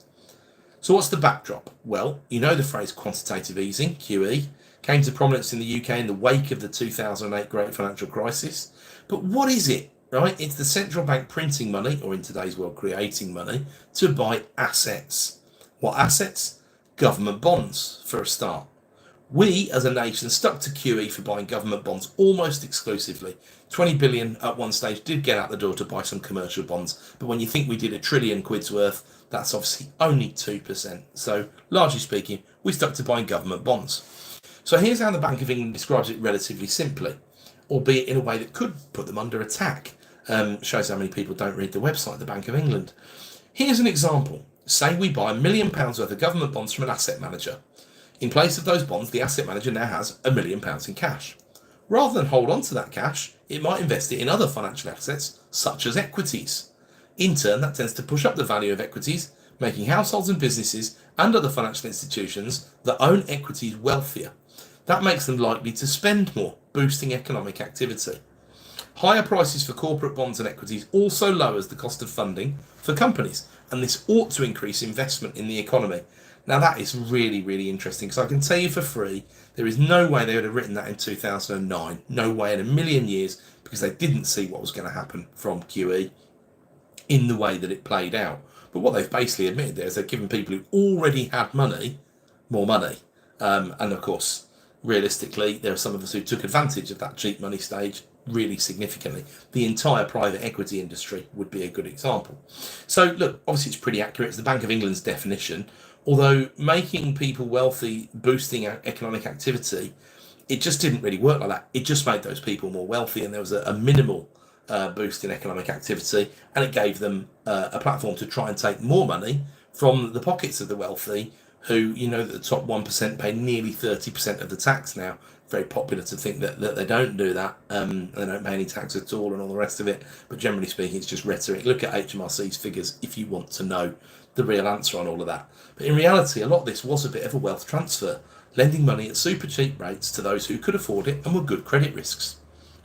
So what's the backdrop? Well, you know the phrase quantitative easing, QE, came to prominence in the UK in the wake of the 2008 Great Financial Crisis. But what is it, right? It's the central bank printing money, or in today's world creating money, to buy assets. What assets? Government bonds, for a start. We, as a nation, stuck to QE for buying government bonds almost exclusively. 20 billion at one stage did get out the door to buy some commercial bonds, but when you think we did £1 trillion worth, that's obviously only 2%. So, largely speaking, we stuck to buying government bonds. So here's how the Bank of England describes it relatively simply, albeit in a way that could put them under attack. Shows how many people don't read the website of the Bank of England. Here's an example. Say we buy £1 million worth of government bonds from an asset manager. In place of those bonds, the asset manager now has £1 million in cash. Rather than hold on to that cash, it might invest it in other financial assets, such as equities. In turn, that tends to push up the value of equities, making households and businesses and other financial institutions that own equities wealthier. That makes them likely to spend more, boosting economic activity. Higher prices for corporate bonds and equities also lowers the cost of funding for companies, and this ought to increase investment in the economy. Now that is really, really interesting, because I can tell you for free, there is no way they would have written that in 2009, no way in a million years, because they didn't see what was going to happen from QE in the way that it played out. But what they've basically admitted there is they've given people who already had money more money. And of course, realistically, there are some of us who took advantage of that cheap money stage really significantly. The entire private equity industry would be a good example. So look, obviously it's pretty accurate. It's the Bank of England's definition. Although making people wealthy, boosting economic activity, it just didn't really work like that. It just made those people more wealthy, and there was a minimal boost in economic activity, and it gave them a platform to try and take more money from the pockets of the wealthy, who, you know, the top 1% pay nearly 30% of the tax now. Very popular to think that they don't do that, they don't pay any tax at all and all the rest of it, but generally speaking it's just rhetoric. Look at HMRC's figures if you want to know the real answer on all of that. But in reality, a lot of this was a bit of a wealth transfer, lending money at super cheap rates to those who could afford it and were good credit risks.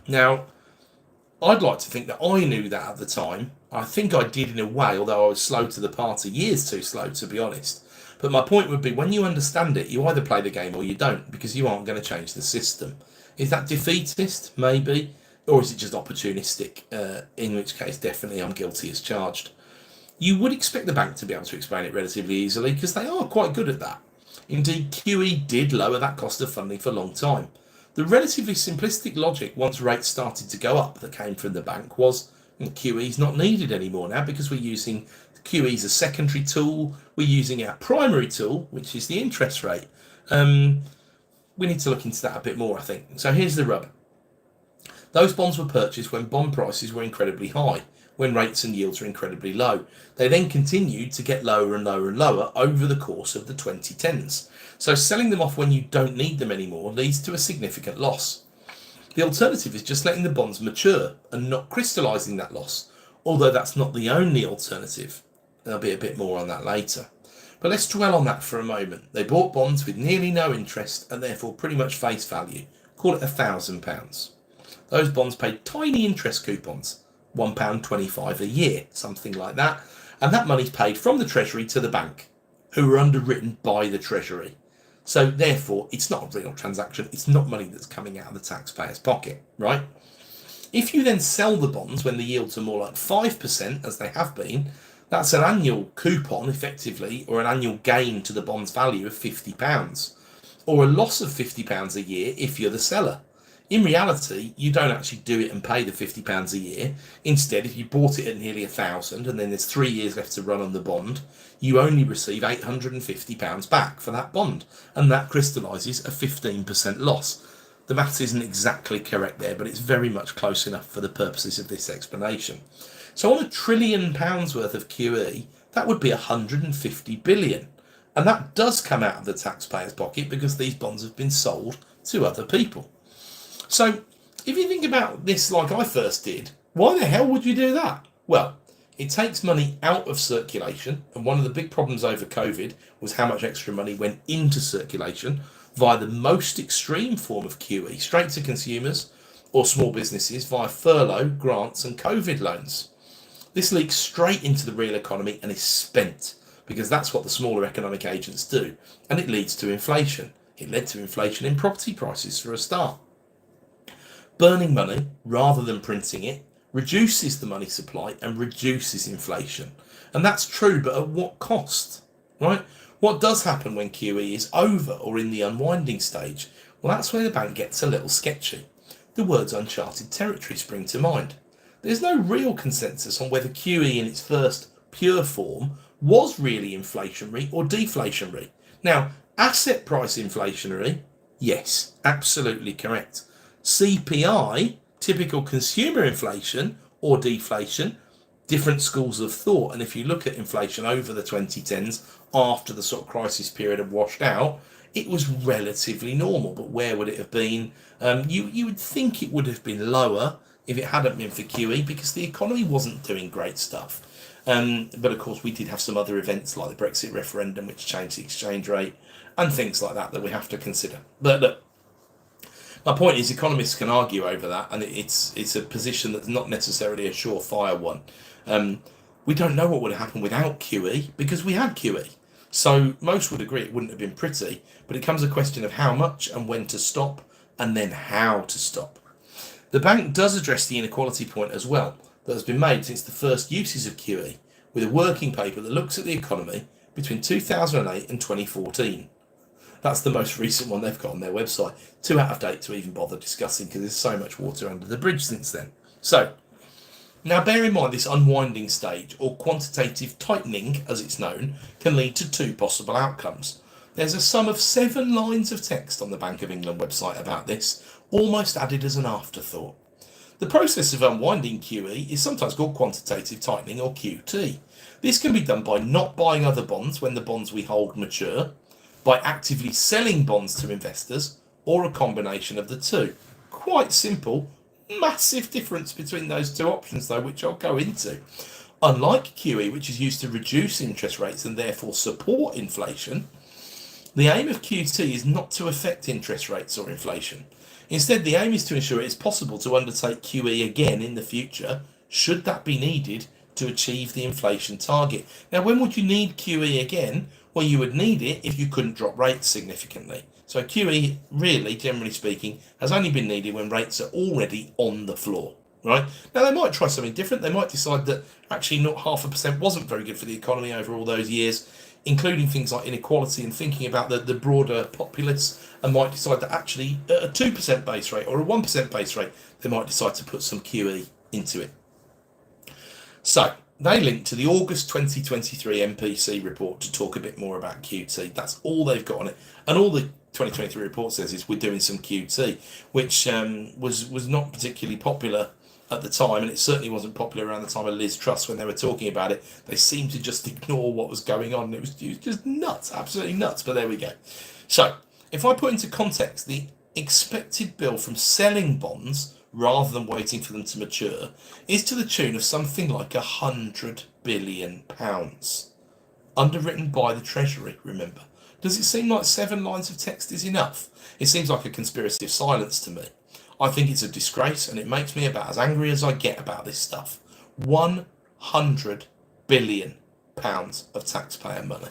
Now, I'd like to think that I knew that at the time. I think I did in a way, although I was slow to the party, years too slow to be honest. But my point would be, when you understand it, you either play the game or you don't, because you aren't going to change the system. Is that defeatist? Maybe. Or is it just opportunistic? In which case, definitely I'm guilty as charged. You would expect the bank to be able to explain it relatively easily, because they are quite good at that. Indeed, QE did lower that cost of funding for a long time. The relatively simplistic logic, once rates started to go up, that came from the bank was, QE is not needed anymore now, because we're using QE as a secondary tool. We're using our primary tool, which is the interest rate. We need to look into that a bit more, I think. So here's the rub. Those bonds were purchased when bond prices were incredibly high, when rates and yields were incredibly low. They then continued to get lower and lower and lower over the course of the 2010s. So selling them off when you don't need them anymore leads to a significant loss. The alternative is just letting the bonds mature and not crystallising that loss, although that's not the only alternative. There'll be a bit more on that later. But let's dwell on that for a moment. They bought bonds with nearly no interest and therefore pretty much face value. Call it £1,000. Those bonds paid tiny interest coupons, £1.25 a year, something like that. And that money's paid from the Treasury to the bank, who are underwritten by the Treasury. So therefore, it's not a real transaction. It's not money that's coming out of the taxpayer's pocket, right? If you then sell the bonds when the yields are more like 5%, as they have been, that's an annual coupon, effectively, or an annual gain to the bond's value of £50, or a loss of £50 a year if you're the seller. In reality, you don't actually do it and pay the £50 a year. Instead, if you bought it at nearly £1,000 and then there's 3 years left to run on the bond, you only receive £850 back for that bond, and that crystallises a 15% loss. The maths isn't exactly correct there, but it's very much close enough for the purposes of this explanation. So on £1 trillion worth of QE, that would be 150 billion. And that does come out of the taxpayer's pocket because these bonds have been sold to other people. So if you think about this like I first did, why the hell would you do that? Well, it takes money out of circulation, and one of the big problems over COVID was how much extra money went into circulation via the most extreme form of QE, straight to consumers or small businesses via furlough, grants and COVID loans. This leaks straight into the real economy and is spent, because that's what the smaller economic agents do, and it leads to inflation. It led to inflation in property prices for a start. Burning money rather than printing it reduces the money supply and reduces inflation. And that's true, but at what cost, right? What does happen when QE is over or in the unwinding stage? Well, that's where the bank gets a little sketchy. The words uncharted territory spring to mind. There's no real consensus on whether QE in its first pure form was really inflationary or deflationary. Now, asset price inflationary, Yes, absolutely correct. CPI, typical consumer inflation or deflation, different schools of thought. And if you look at inflation over the 2010s, after the sort of crisis period had washed out, it was relatively normal. But where would it have been? You would think it would have been lower if it hadn't been for QE, because the economy wasn't doing great stuff. But of course, we did have some other events like the Brexit referendum, which changed the exchange rate, and things like that we have to consider. But look, my point is, economists can argue over that, and it's a position that's not necessarily a surefire one. We don't know what would have happened without QE, because we had QE. So most would agree it wouldn't have been pretty, but it comes a question of how much and when to stop, and then how to stop. The bank does address the inequality point as well that has been made since the first uses of QE, with a working paper that looks at the economy between 2008 and 2014. That's the most recent one they've got on their website. Too out of date to even bother discussing, because there's so much water under the bridge since then. So, now bear in mind this unwinding stage, or quantitative tightening as it's known, can lead to two possible outcomes. There's a sum of 7 lines of text on the Bank of England website about this, almost added as an afterthought. The process of unwinding QE is sometimes called quantitative tightening, or QT. This can be done by not buying other bonds when the bonds we hold mature, by actively selling bonds to investors, or a combination of the two. Quite simple. Massive difference between those two options though, which I'll go into. Unlike QE, which is used to reduce interest rates and therefore support inflation, the aim of QT is not to affect interest rates or inflation. Instead, the aim is to ensure it is possible to undertake QE again in the future, should that be needed to achieve the inflation target. Now, when would you need QE again? Well, you would need it if you couldn't drop rates significantly. So QE, really, generally speaking, has only been needed when rates are already on the floor, right? Now, they might try something different. They might decide that actually not 0.5% wasn't very good for the economy over all those years, including things like inequality and thinking about the broader populace, and might decide that actually at a 2% base rate or a 1% base rate, they might decide to put some QE into it. So, they link to the August 2023 MPC report to talk a bit more about QT. That's all they've got on it. And all the 2023 report says is we're doing some QT, which was not particularly popular at the time, and it certainly wasn't popular around the time of Liz Truss when they were talking about it. They seemed to just ignore what was going on. It was just nuts, absolutely nuts, but there we go. So, if I put into context the expected bill from selling bonds rather than waiting for them to mature, is to the tune of something like £100 billion. Underwritten by the Treasury, remember. Does it seem like 7 lines of text is enough? It seems like a conspiracy of silence to me. I think it's a disgrace, and it makes me about as angry as I get about this stuff. £100 billion of taxpayer money.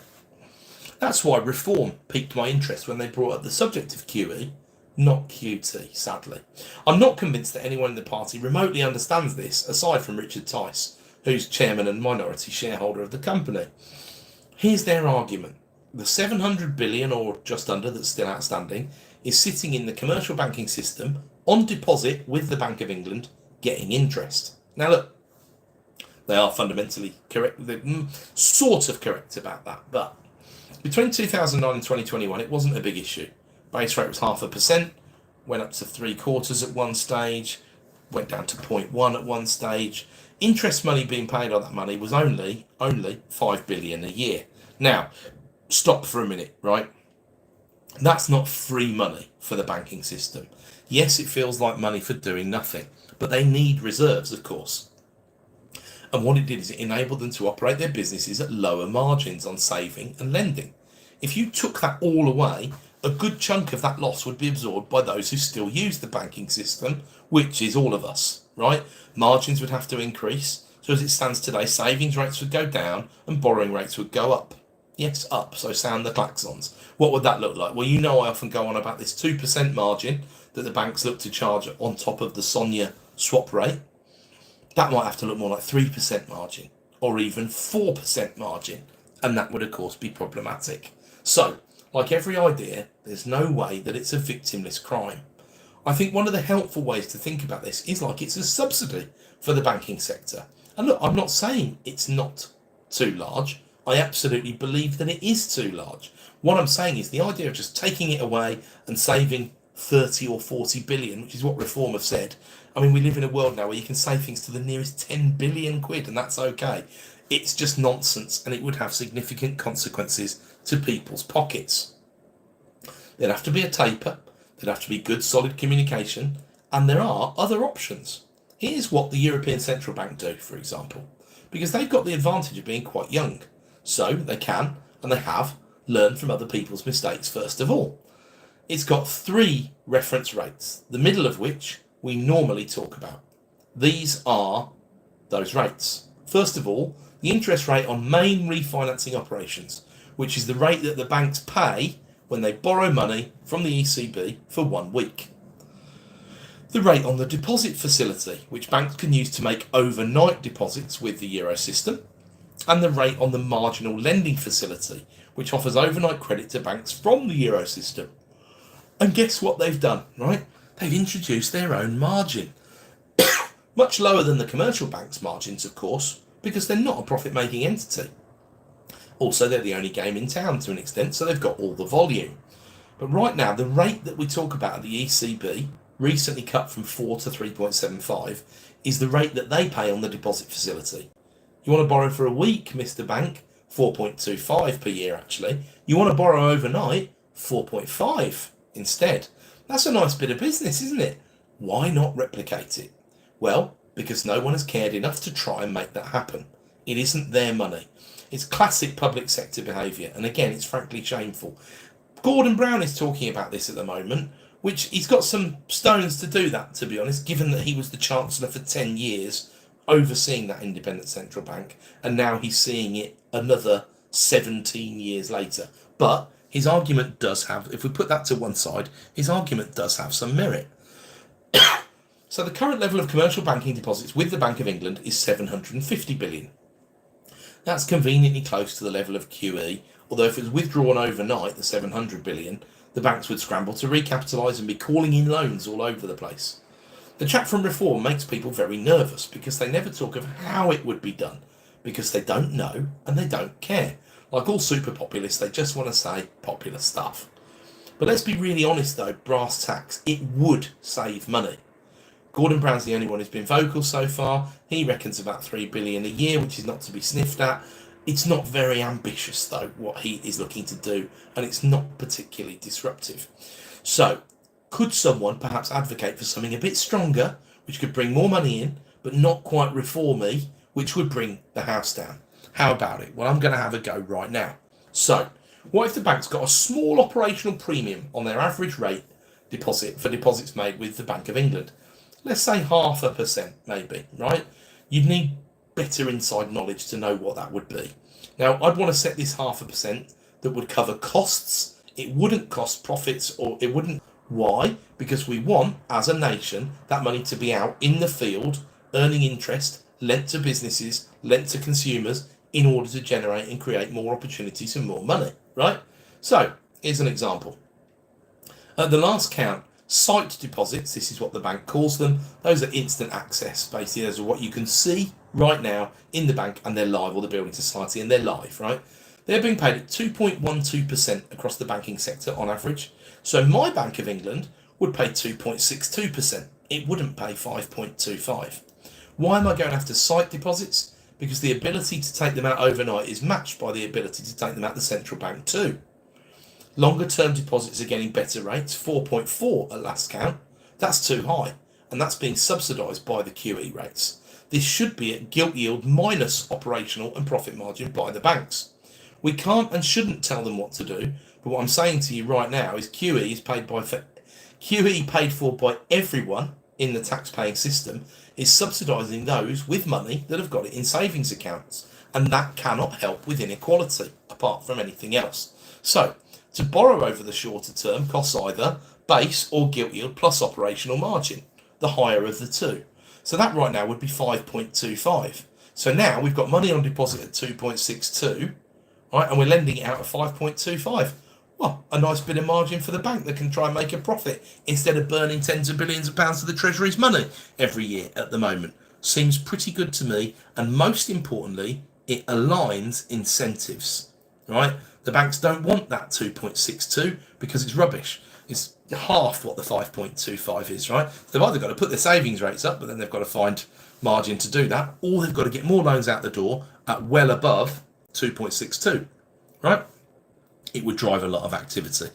That's why reform piqued my interest when they brought up the subject of QE, not QT, sadly. I'm not convinced that anyone in the party remotely understands this, aside from Richard Tice, who's chairman and minority shareholder of the company. Here's their argument. The 700 billion, or just under, that's still outstanding, is sitting in the commercial banking system on deposit with the Bank of England, getting interest. Now look, they are fundamentally correct, they're sort of correct about that, but between 2009 and 2021, it wasn't a big issue. Base rate was 0.5%, went up to 0.75% at one stage, went down to 0.1 at one stage. Interest money being paid on that money was only 5 billion a year. Now, stop for a minute, right? That's not free money for the banking system. Yes, it feels like money for doing nothing, but they need reserves, of course. And what it did is it enabled them to operate their businesses at lower margins on saving and lending. If you took that all away, a good chunk of that loss would be absorbed by those who still use the banking system, which is all of us, right? Margins would have to increase. So as it stands today, savings rates would go down and borrowing rates would go up. Yes, up, so sound the klaxons. What would that look like? Well, you know I often go on about this 2% margin that the banks look to charge on top of the SONIA swap rate. That might have to look more like 3% margin, or even 4% margin, and that would of course be problematic. So, like every idea, there's no way that it's a victimless crime. I think one of the helpful ways to think about this is like it's a subsidy for the banking sector. And look, I'm not saying it's not too large. I absolutely believe that it is too large. What I'm saying is the idea of just taking it away and saving 30 or 40 billion, which is what Reform have said. I mean, we live in a world now where you can save things to the nearest 10 billion quid, and that's okay. It's just nonsense, and it would have significant consequences to people's pockets. There'd have to be a taper, there'd have to be good solid communication, and there are other options. Here's what the European Central Bank do, for example, because they've got the advantage of being quite young. So they can, and they have, learned from other people's mistakes first of all. It's got 3 reference rates, the middle of which we normally talk about. These are those rates. First of all, the interest rate on main refinancing operations, which is the rate that the banks pay when they borrow money from the ECB for 1 week. The rate on the deposit facility, which banks can use to make overnight deposits with the Euro system, and the rate on the marginal lending facility, which offers overnight credit to banks from the Euro system. And guess what they've done, right? They've introduced their own margin. Much lower than the commercial banks' margins, of course, because they're not a profit-making entity. Also, they're the only game in town to an extent, so they've got all the volume. But right now, the rate that we talk about at the ECB, recently cut from 4 to 3.75, is the rate that they pay on the deposit facility. You want to borrow for a week, Mr. Bank? 4.25 per year, actually. You want to borrow overnight? 4.5 instead. That's a nice bit of business, isn't it? Why not replicate it? Well, because no one has cared enough to try and make that happen. It isn't their money. It's classic public sector behaviour, and again, it's frankly shameful. Gordon Brown is talking about this at the moment, which he's got some stones to do that, to be honest, given that he was the Chancellor for 10 years, overseeing that independent central bank, and now he's seeing it another 17 years later. But his argument does have, if we put that to one side, his argument does have some merit. So the current level of commercial banking deposits with the Bank of England is 750 billion. That's conveniently close to the level of QE, although if it was withdrawn overnight, the 700 billion, the banks would scramble to recapitalise and be calling in loans all over the place. The chat from Reform makes people very nervous because they never talk of how it would be done, because they don't know and they don't care. Like all super populists, they just want to say popular stuff. But let's be really honest though, brass tacks, it would save money. Gordon Brown's the only one who's been vocal so far. He reckons about 3 billion a year, which is not to be sniffed at. It's not very ambitious though, what he is looking to do, and it's not particularly disruptive. So, could someone perhaps advocate for something a bit stronger, which could bring more money in, but not quite reformy, which would bring the house down? How about it? Well, I'm going to have a go right now. So, what if the bank's got a small operational premium on their average rate deposit for deposits made with the Bank of England? Let's say 0.5%, maybe, right? You'd need better inside knowledge to know what that would be. Now, I'd want to set this 0.5% that would cover costs. It wouldn't cost profits, or it wouldn't. Why? Because we want, as a nation, that money to be out in the field, earning interest, lent to businesses, lent to consumers, in order to generate and create more opportunities and more money, right? So, here's an example. At the last count, sight deposits, this is what the bank calls them, those are instant access. Basically, those are what you can see right now in the bank, and they're live, or the building society, and they're live, right? They're being paid at 2.12% across the banking sector on average. So my Bank of England would pay 2.62%. It wouldn't pay 5.25. Why am I going after sight deposits? Because the ability to take them out overnight is matched by the ability to take them out the central bank too. Longer term deposits are getting better rates, 4.4 at last count. That's too high, and that's being subsidised by the QE rates. This should be at gilt yield minus operational and profit margin by the banks. We can't and shouldn't tell them what to do, but what I'm saying to you right now is QE paid for by everyone in the tax-paying system is subsidising those with money that have got it in savings accounts, and that cannot help with inequality apart from anything else. So, to borrow over the shorter term costs either base or gilt yield plus operational margin, the higher of the two. So that right now would be 5.25. So now we've got money on deposit at 2.62, right, and we're lending it out at 5.25. Well, a nice bit of margin for the bank that can try and make a profit instead of burning tens of billions of pounds of the Treasury's money every year at the moment. Seems pretty good to me, and most importantly, it aligns incentives, right? The banks don't want that 2.62 because it's rubbish. It's half what the 5.25 is, right? They've either got to put their savings rates up, but then they've got to find margin to do that, or they've got to get more loans out the door at well above 2.62, right? It would drive a lot of activity.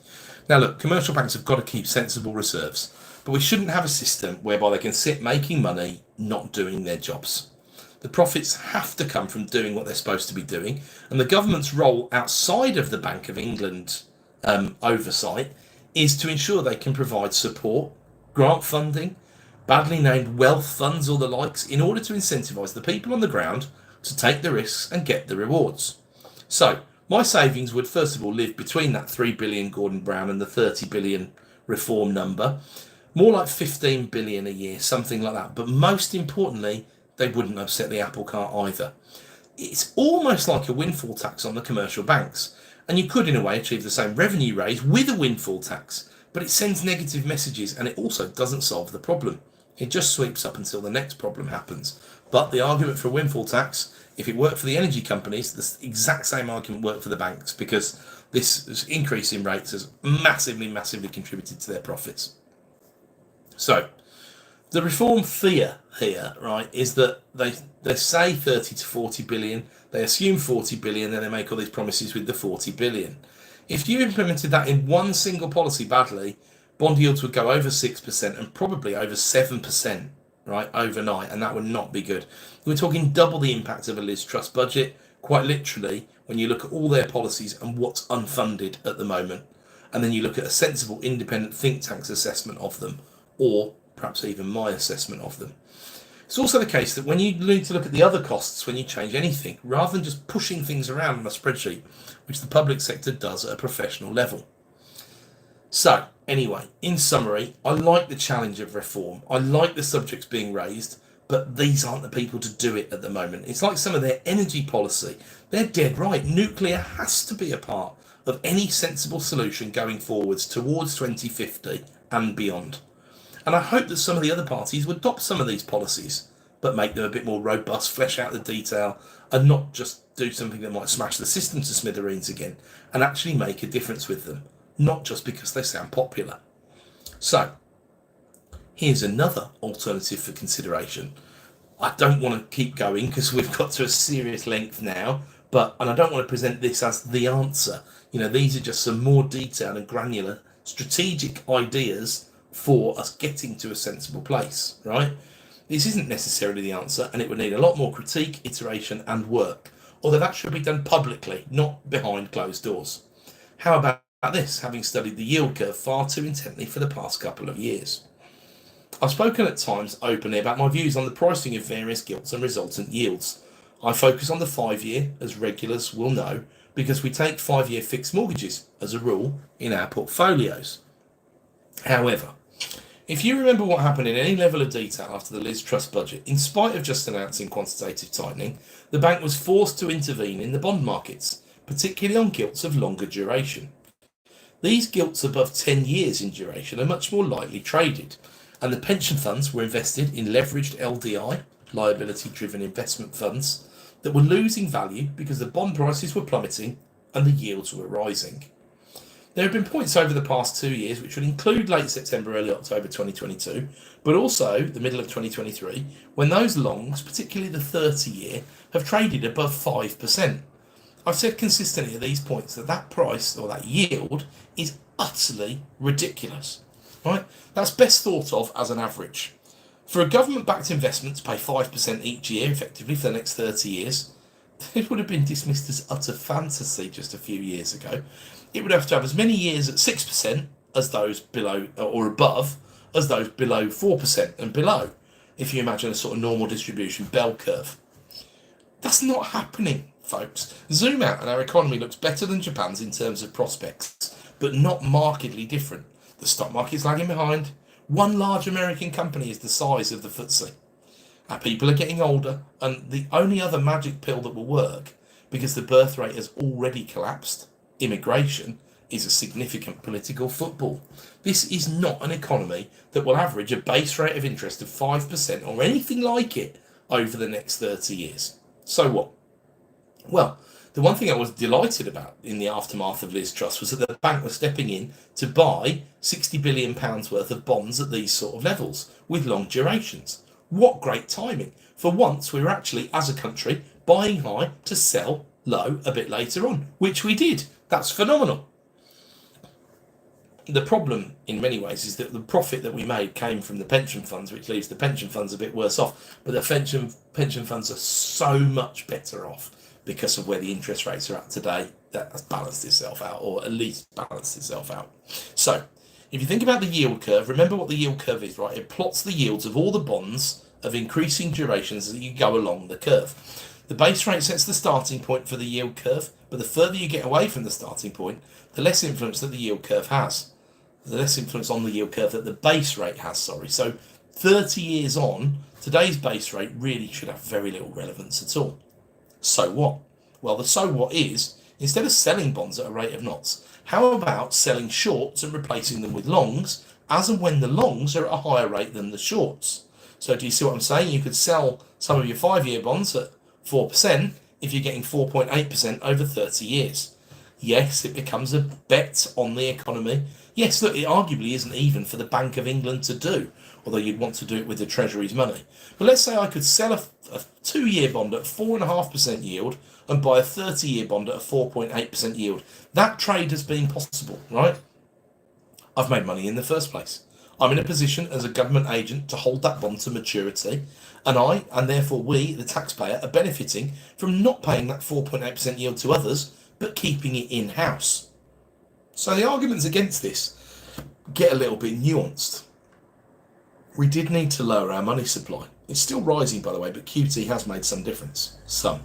Now look, commercial banks have got to keep sensible reserves, but we shouldn't have a system whereby they can sit making money, not doing their jobs. The profits have to come from doing what they're supposed to be doing, and the government's role outside of the Bank of England oversight is to ensure they can provide support, grant funding, badly named wealth funds or the likes, in order to incentivise the people on the ground to take the risks and get the rewards. So my savings would first of all live between that 3 billion Gordon Brown and the 30 billion reform number, more like 15 billion a year, something like that. But most importantly, they wouldn't upset the apple cart either. It's almost like a windfall tax on the commercial banks, and you could in a way achieve the same revenue raise with a windfall tax, but it sends negative messages and it also doesn't solve the problem. It just sweeps up until the next problem happens. But the argument for a windfall tax, if it worked for the energy companies, the exact same argument worked for the banks, because this increase in rates has massively contributed to their profits. So the reform fear here, right, is that they say 30 to 40 billion, they assume 40 billion, then they make all these promises with the 40 billion. If you implemented that in one single policy badly, bond yields would go over 6% and probably over 7%, right, overnight, and that would not be good. We're talking double the impact of a Liz Truss budget, quite literally, when you look at all their policies and what's unfunded at the moment. And then you look at a sensible independent think tank's assessment of them, or perhaps even my assessment of them. It's also the case that when you need to look at the other costs when you change anything, rather than just pushing things around on a spreadsheet, which the public sector does at a professional level. So, anyway, in summary, I like the challenge of reform. I like the subjects being raised, but these aren't the people to do it at the moment. It's like some of their energy policy. They're dead right. Nuclear has to be a part of any sensible solution going forwards towards 2050 and beyond. And I hope that some of the other parties would adopt some of these policies, but make them a bit more robust, flesh out the detail, and not just do something that might smash the system to smithereens again, and actually make a difference with them, not just because they sound popular. So, here's another alternative for consideration. I don't want to keep going because we've got to a serious length now, and I don't want to present this as the answer. You know, these are just some more detailed and granular strategic ideas for us getting to a sensible place, right? This isn't necessarily the answer, and it would need a lot more critique, iteration, and work, although that should be done publicly, not behind closed doors. How about this, having studied the yield curve far too intently for the past couple of years? I've spoken at times openly about my views on the pricing of various gilts and resultant yields. I focus on the 5-year, as regulars will know, because we take 5-year fixed mortgages, as a rule, in our portfolios. However, if you remember what happened in any level of detail after the Liz Truss budget, in spite of just announcing quantitative tightening, the bank was forced to intervene in the bond markets, particularly on gilts of longer duration. These gilts above 10 years in duration are much more lightly traded, and the pension funds were invested in leveraged LDI, liability-driven investment funds, that were losing value because the bond prices were plummeting and the yields were rising. There have been points over the past 2 years, which would include late September, early October 2022, but also the middle of 2023, when those longs, particularly the 30-year, have traded above 5%. I've said consistently at these points that price, or that yield, is utterly ridiculous. Right? That's best thought of as an average. For a government-backed investment to pay 5% each year, effectively for the next 30 years, it would have been dismissed as utter fantasy just a few years ago. It would have to have as many years at 6% as those below or above as those below 4% and below, if you imagine a sort of normal distribution bell curve. That's not happening, folks. Zoom out and our economy looks better than Japan's in terms of prospects, but not markedly different. The stock market's lagging behind. One large American company is the size of the FTSE. Our people are getting older, and the only other magic pill that will work, because the birth rate has already collapsed, immigration, is a significant political football. This is not an economy that will average a base rate of interest of 5% or anything like it over the next 30 years. So what? Well, the one thing I was delighted about in the aftermath of Liz Truss was that the bank was stepping in to buy £60 billion worth of bonds at these sort of levels with long durations. What great timing! For once, we were actually, as a country, buying high to sell low a bit later on, which we did. That's phenomenal. The problem, in many ways, is that the profit that we made came from the pension funds, which leaves the pension funds a bit worse off. But the pension funds are so much better off because of where the interest rates are at today. That has balanced itself out, or at least balanced itself out. So, if you think about the yield curve, remember what the yield curve is, right? It plots the yields of all the bonds of increasing durations as you go along the curve. The base rate sets the starting point for the yield curve, but the further you get away from the starting point, the less influence that the yield curve has. The less influence on the yield curve that the base rate has, So 30 years on, today's base rate really should have very little relevance at all. So what? Well, the so what is, instead of selling bonds at a rate of knots, how about selling shorts and replacing them with longs, as and when the longs are at a higher rate than the shorts? So do you see what I'm saying? You could sell some of your 5-year bonds at 4% if you're getting 4.8% over 30 years. Yes, it becomes a bet on the economy. Yes, look, it arguably isn't even for the Bank of England to do, although you'd want to do it with the Treasury's money. But let's say I could sell a 2-year bond at 4.5% yield and buy a 30-year bond at a 4.8% yield. That trade has been possible, right? I've made money in the first place. I'm in a position as a government agent to hold that bond to maturity, and I, and therefore we, the taxpayer, are benefiting from not paying that 4.8% yield to others, but keeping it in-house. So the arguments against this get a little bit nuanced. We did need to lower our money supply. It's still rising, by the way, but QT has made some difference. Some.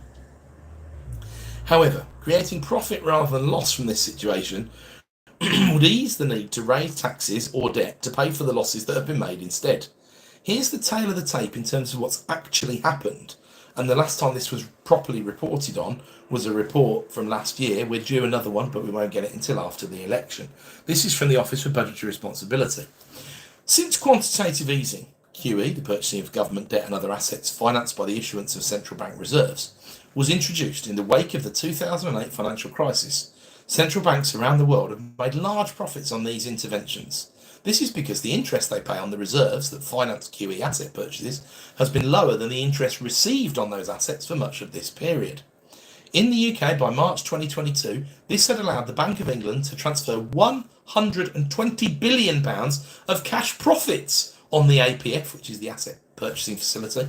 However, creating profit rather than loss from this situation would ease the need to raise taxes or debt to pay for the losses that have been made instead. Here's the tail of the tape in terms of what's actually happened. And the last time this was properly reported on was a report from last year. We're due another one, but we won't get it until after the election. This is from the Office for Budgetary Responsibility. Since quantitative easing, QE, the purchasing of government debt and other assets financed by the issuance of central bank reserves, was introduced in the wake of the 2008 financial crisis, central banks around the world have made large profits on these interventions. This is because the interest they pay on the reserves that finance QE asset purchases has been lower than the interest received on those assets for much of this period. In the UK, by March 2022, this had allowed the Bank of England to transfer £120 billion of cash profits on the APF, which is the asset purchasing facility,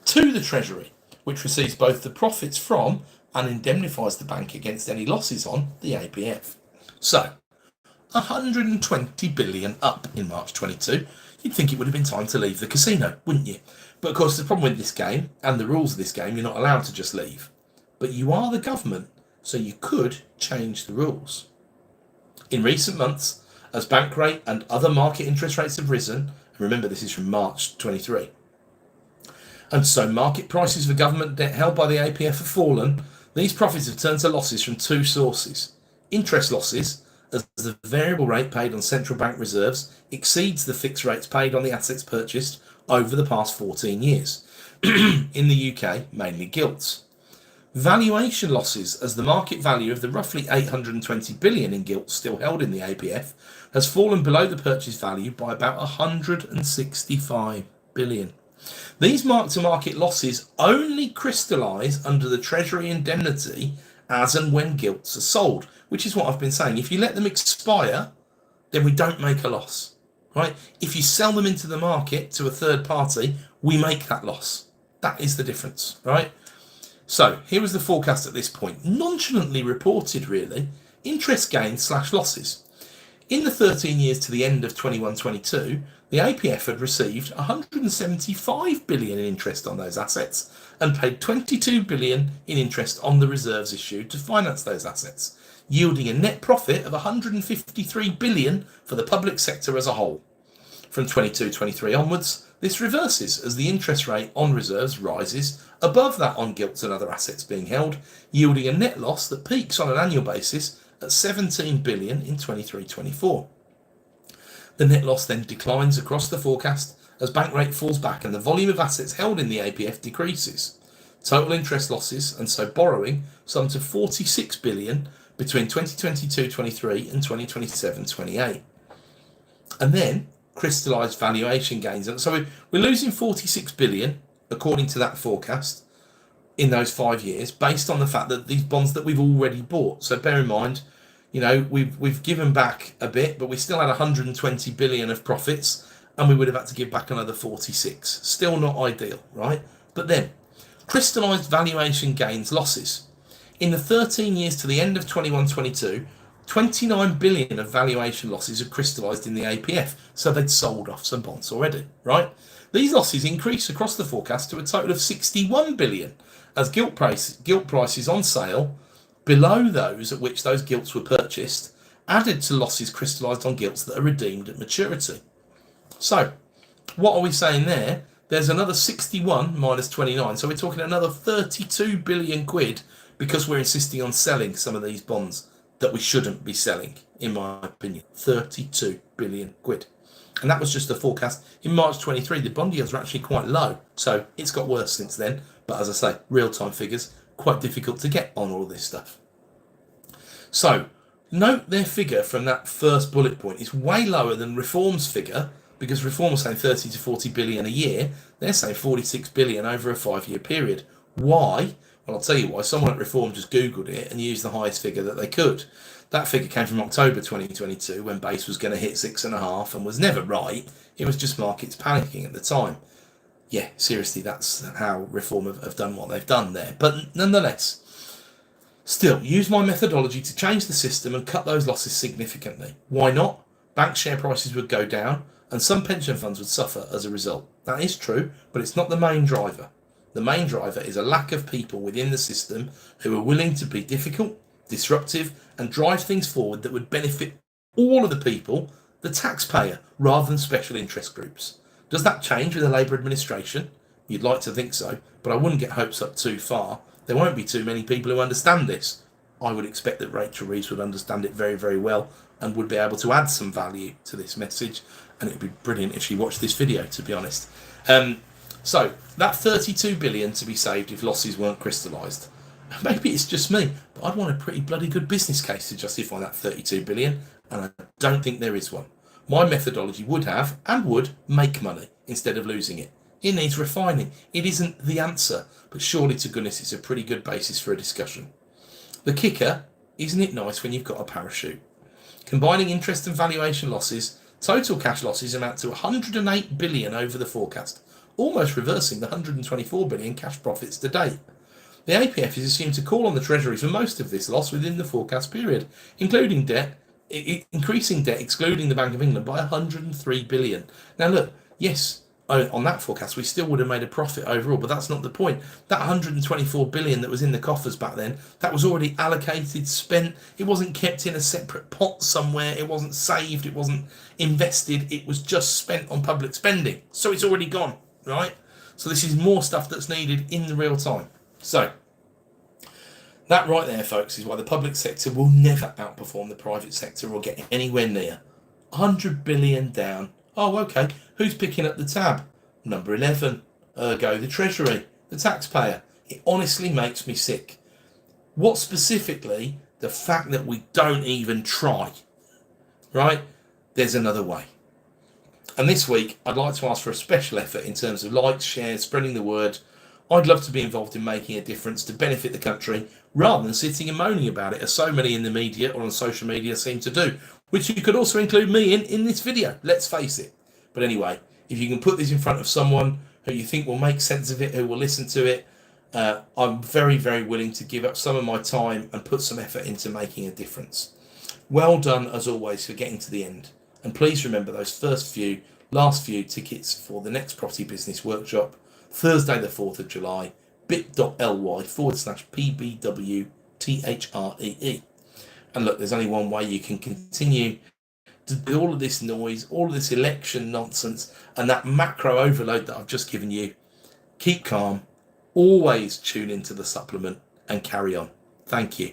to the Treasury, which receives both the profits from and indemnifies the bank against any losses on the APF. So, 120 billion up in March 22. You'd think it would have been time to leave the casino, wouldn't you? But of course, the problem with this game and the rules of this game, you're not allowed to just leave. But you are the government, so you could change the rules. In recent months, as bank rate and other market interest rates have risen, and remember this is from March 23, and so market prices for government debt held by the APF have fallen, these profits have turned to losses from two sources. Interest losses, as the variable rate paid on central bank reserves exceeds the fixed rates paid on the assets purchased over the past 14 years. In the UK, mainly gilts. Valuation losses, as the market value of the roughly 820 billion in gilts still held in the APF has fallen below the purchase value by about 165 billion. These mark-to-market losses only crystallise under the Treasury indemnity as and when gilts are sold, which is what I've been saying. If you let them expire, then we don't make a loss, right? If you sell them into the market to a third party, we make that loss. That is the difference, right? So here was the forecast at this point. Nonchalantly reported, really. Interest gains / losses. In the 13 years to the end of 21-22, the APF had received 175 billion in interest on those assets and paid 22 billion in interest on the reserves issued to finance those assets, yielding a net profit of 153 billion for the public sector as a whole. From 22-23 onwards, this reverses as the interest rate on reserves rises above that on gilts and other assets being held, yielding a net loss that peaks on an annual basis at 17 billion in 23-24. The net loss then declines across the forecast as bank rate falls back and the volume of assets held in the APF decreases. Total interest losses, and so borrowing, summed to 46 billion between 2022-23 and 2027-28. And then crystallised valuation gains. And so we're losing 46 billion, according to that forecast, in those 5 years, based on the fact that these bonds that we've already bought. So bear in mind, we've given back a bit, but we still had 120 billion of profits, and we would have had to give back another 46. Still not ideal, right? But then, crystallised valuation gains losses. In the 13 years to the end of 21-22, 29 billion of valuation losses have crystallised in the APF, so they'd sold off some bonds already, right? These losses increased across the forecast to a total of 61 billion, as gilt prices on sale below those at which those gilts were purchased added to losses crystallised on gilts that are redeemed at maturity. So, what are we saying there? There's another 61 minus 29, so we're talking another 32 billion quid because we're insisting on selling some of these bonds that we shouldn't be selling, in my opinion. 32 billion quid. And that was just the forecast. In March 23, the bond yields were actually quite low, so it's got worse since then. But as I say, real-time figures, quite difficult to get on all this stuff. So, note their figure from that first bullet point is way lower than Reform's figure, because Reform was saying 30 to 40 billion a year. They're saying 46 billion over a 5-year period. Why? Well, I'll tell you why. Someone at Reform just Googled it and used the highest figure that they could. That figure came from October 2022, when base was going to hit 6.5 and was never right. It was just markets panicking at the time. Yeah, seriously, that's how Reform have done what they've done there. But nonetheless, still, use my methodology to change the system and cut those losses significantly. Why not? Bank share prices would go down and some pension funds would suffer as a result. That is true, but it's not the main driver. The main driver is a lack of people within the system who are willing to be difficult, disruptive, and drive things forward that would benefit all of the people, the taxpayer, rather than special interest groups. Does that change with the Labour administration? You'd like to think so, but I wouldn't get hopes up too far. There won't be too many people who understand this. I would expect that Rachel Reeves would understand it very, very well and would be able to add some value to this message. And it would be brilliant if she watched this video, to be honest. So, that 32 billion to be saved if losses weren't crystallised. Maybe it's just me, but I'd want a pretty bloody good business case to justify that 32 billion, and I don't think there is one. My methodology would have, and would, make money instead of losing it. It needs refining. It isn't the answer, but surely to goodness it's a pretty good basis for a discussion. The kicker, isn't it nice when you've got a parachute? Combining interest and valuation losses, total cash losses amount to 108 billion over the forecast, almost reversing the 124 billion cash profits to date. The APF is assumed to call on the Treasury for most of this loss within the forecast period, including increasing debt excluding the Bank of England by 103 billion. Now look, yes, on that forecast we still would have made a profit overall, but that's not the point. That 124 billion that was in the coffers back then, that was already allocated, spent. It wasn't kept in a separate pot somewhere. It wasn't saved. It wasn't invested. It was just spent on public spending. So it's already gone, right? So this is more stuff that's needed in the real time. So, that right there, folks, is why the public sector will never outperform the private sector or get anywhere near. 100 billion down. Oh, okay. Who's picking up the tab? Number 11. Ergo, the Treasury, the taxpayer. It honestly makes me sick. What specifically? The fact that we don't even try. Right? There's another way. And this week, I'd like to ask for a special effort in terms of likes, shares, spreading the word. I'd love to be involved in making a difference to benefit the country rather than sitting and moaning about it, as so many in the media or on social media seem to do, which you could also include me in this video, let's face it. But anyway, if you can put this in front of someone who you think will make sense of it, who will listen to it, I'm very, very willing to give up some of my time and put some effort into making a difference. Well done, as always, for getting to the end. And please remember those last few tickets for the next property business workshop, Thursday the 4th of July, bit.ly/PBWTHREE. And look, there's only one way you can continue to do all of this noise, all of this election nonsense, and that macro overload that I've just given you. Keep calm, always tune into the supplement, and carry on. Thank you.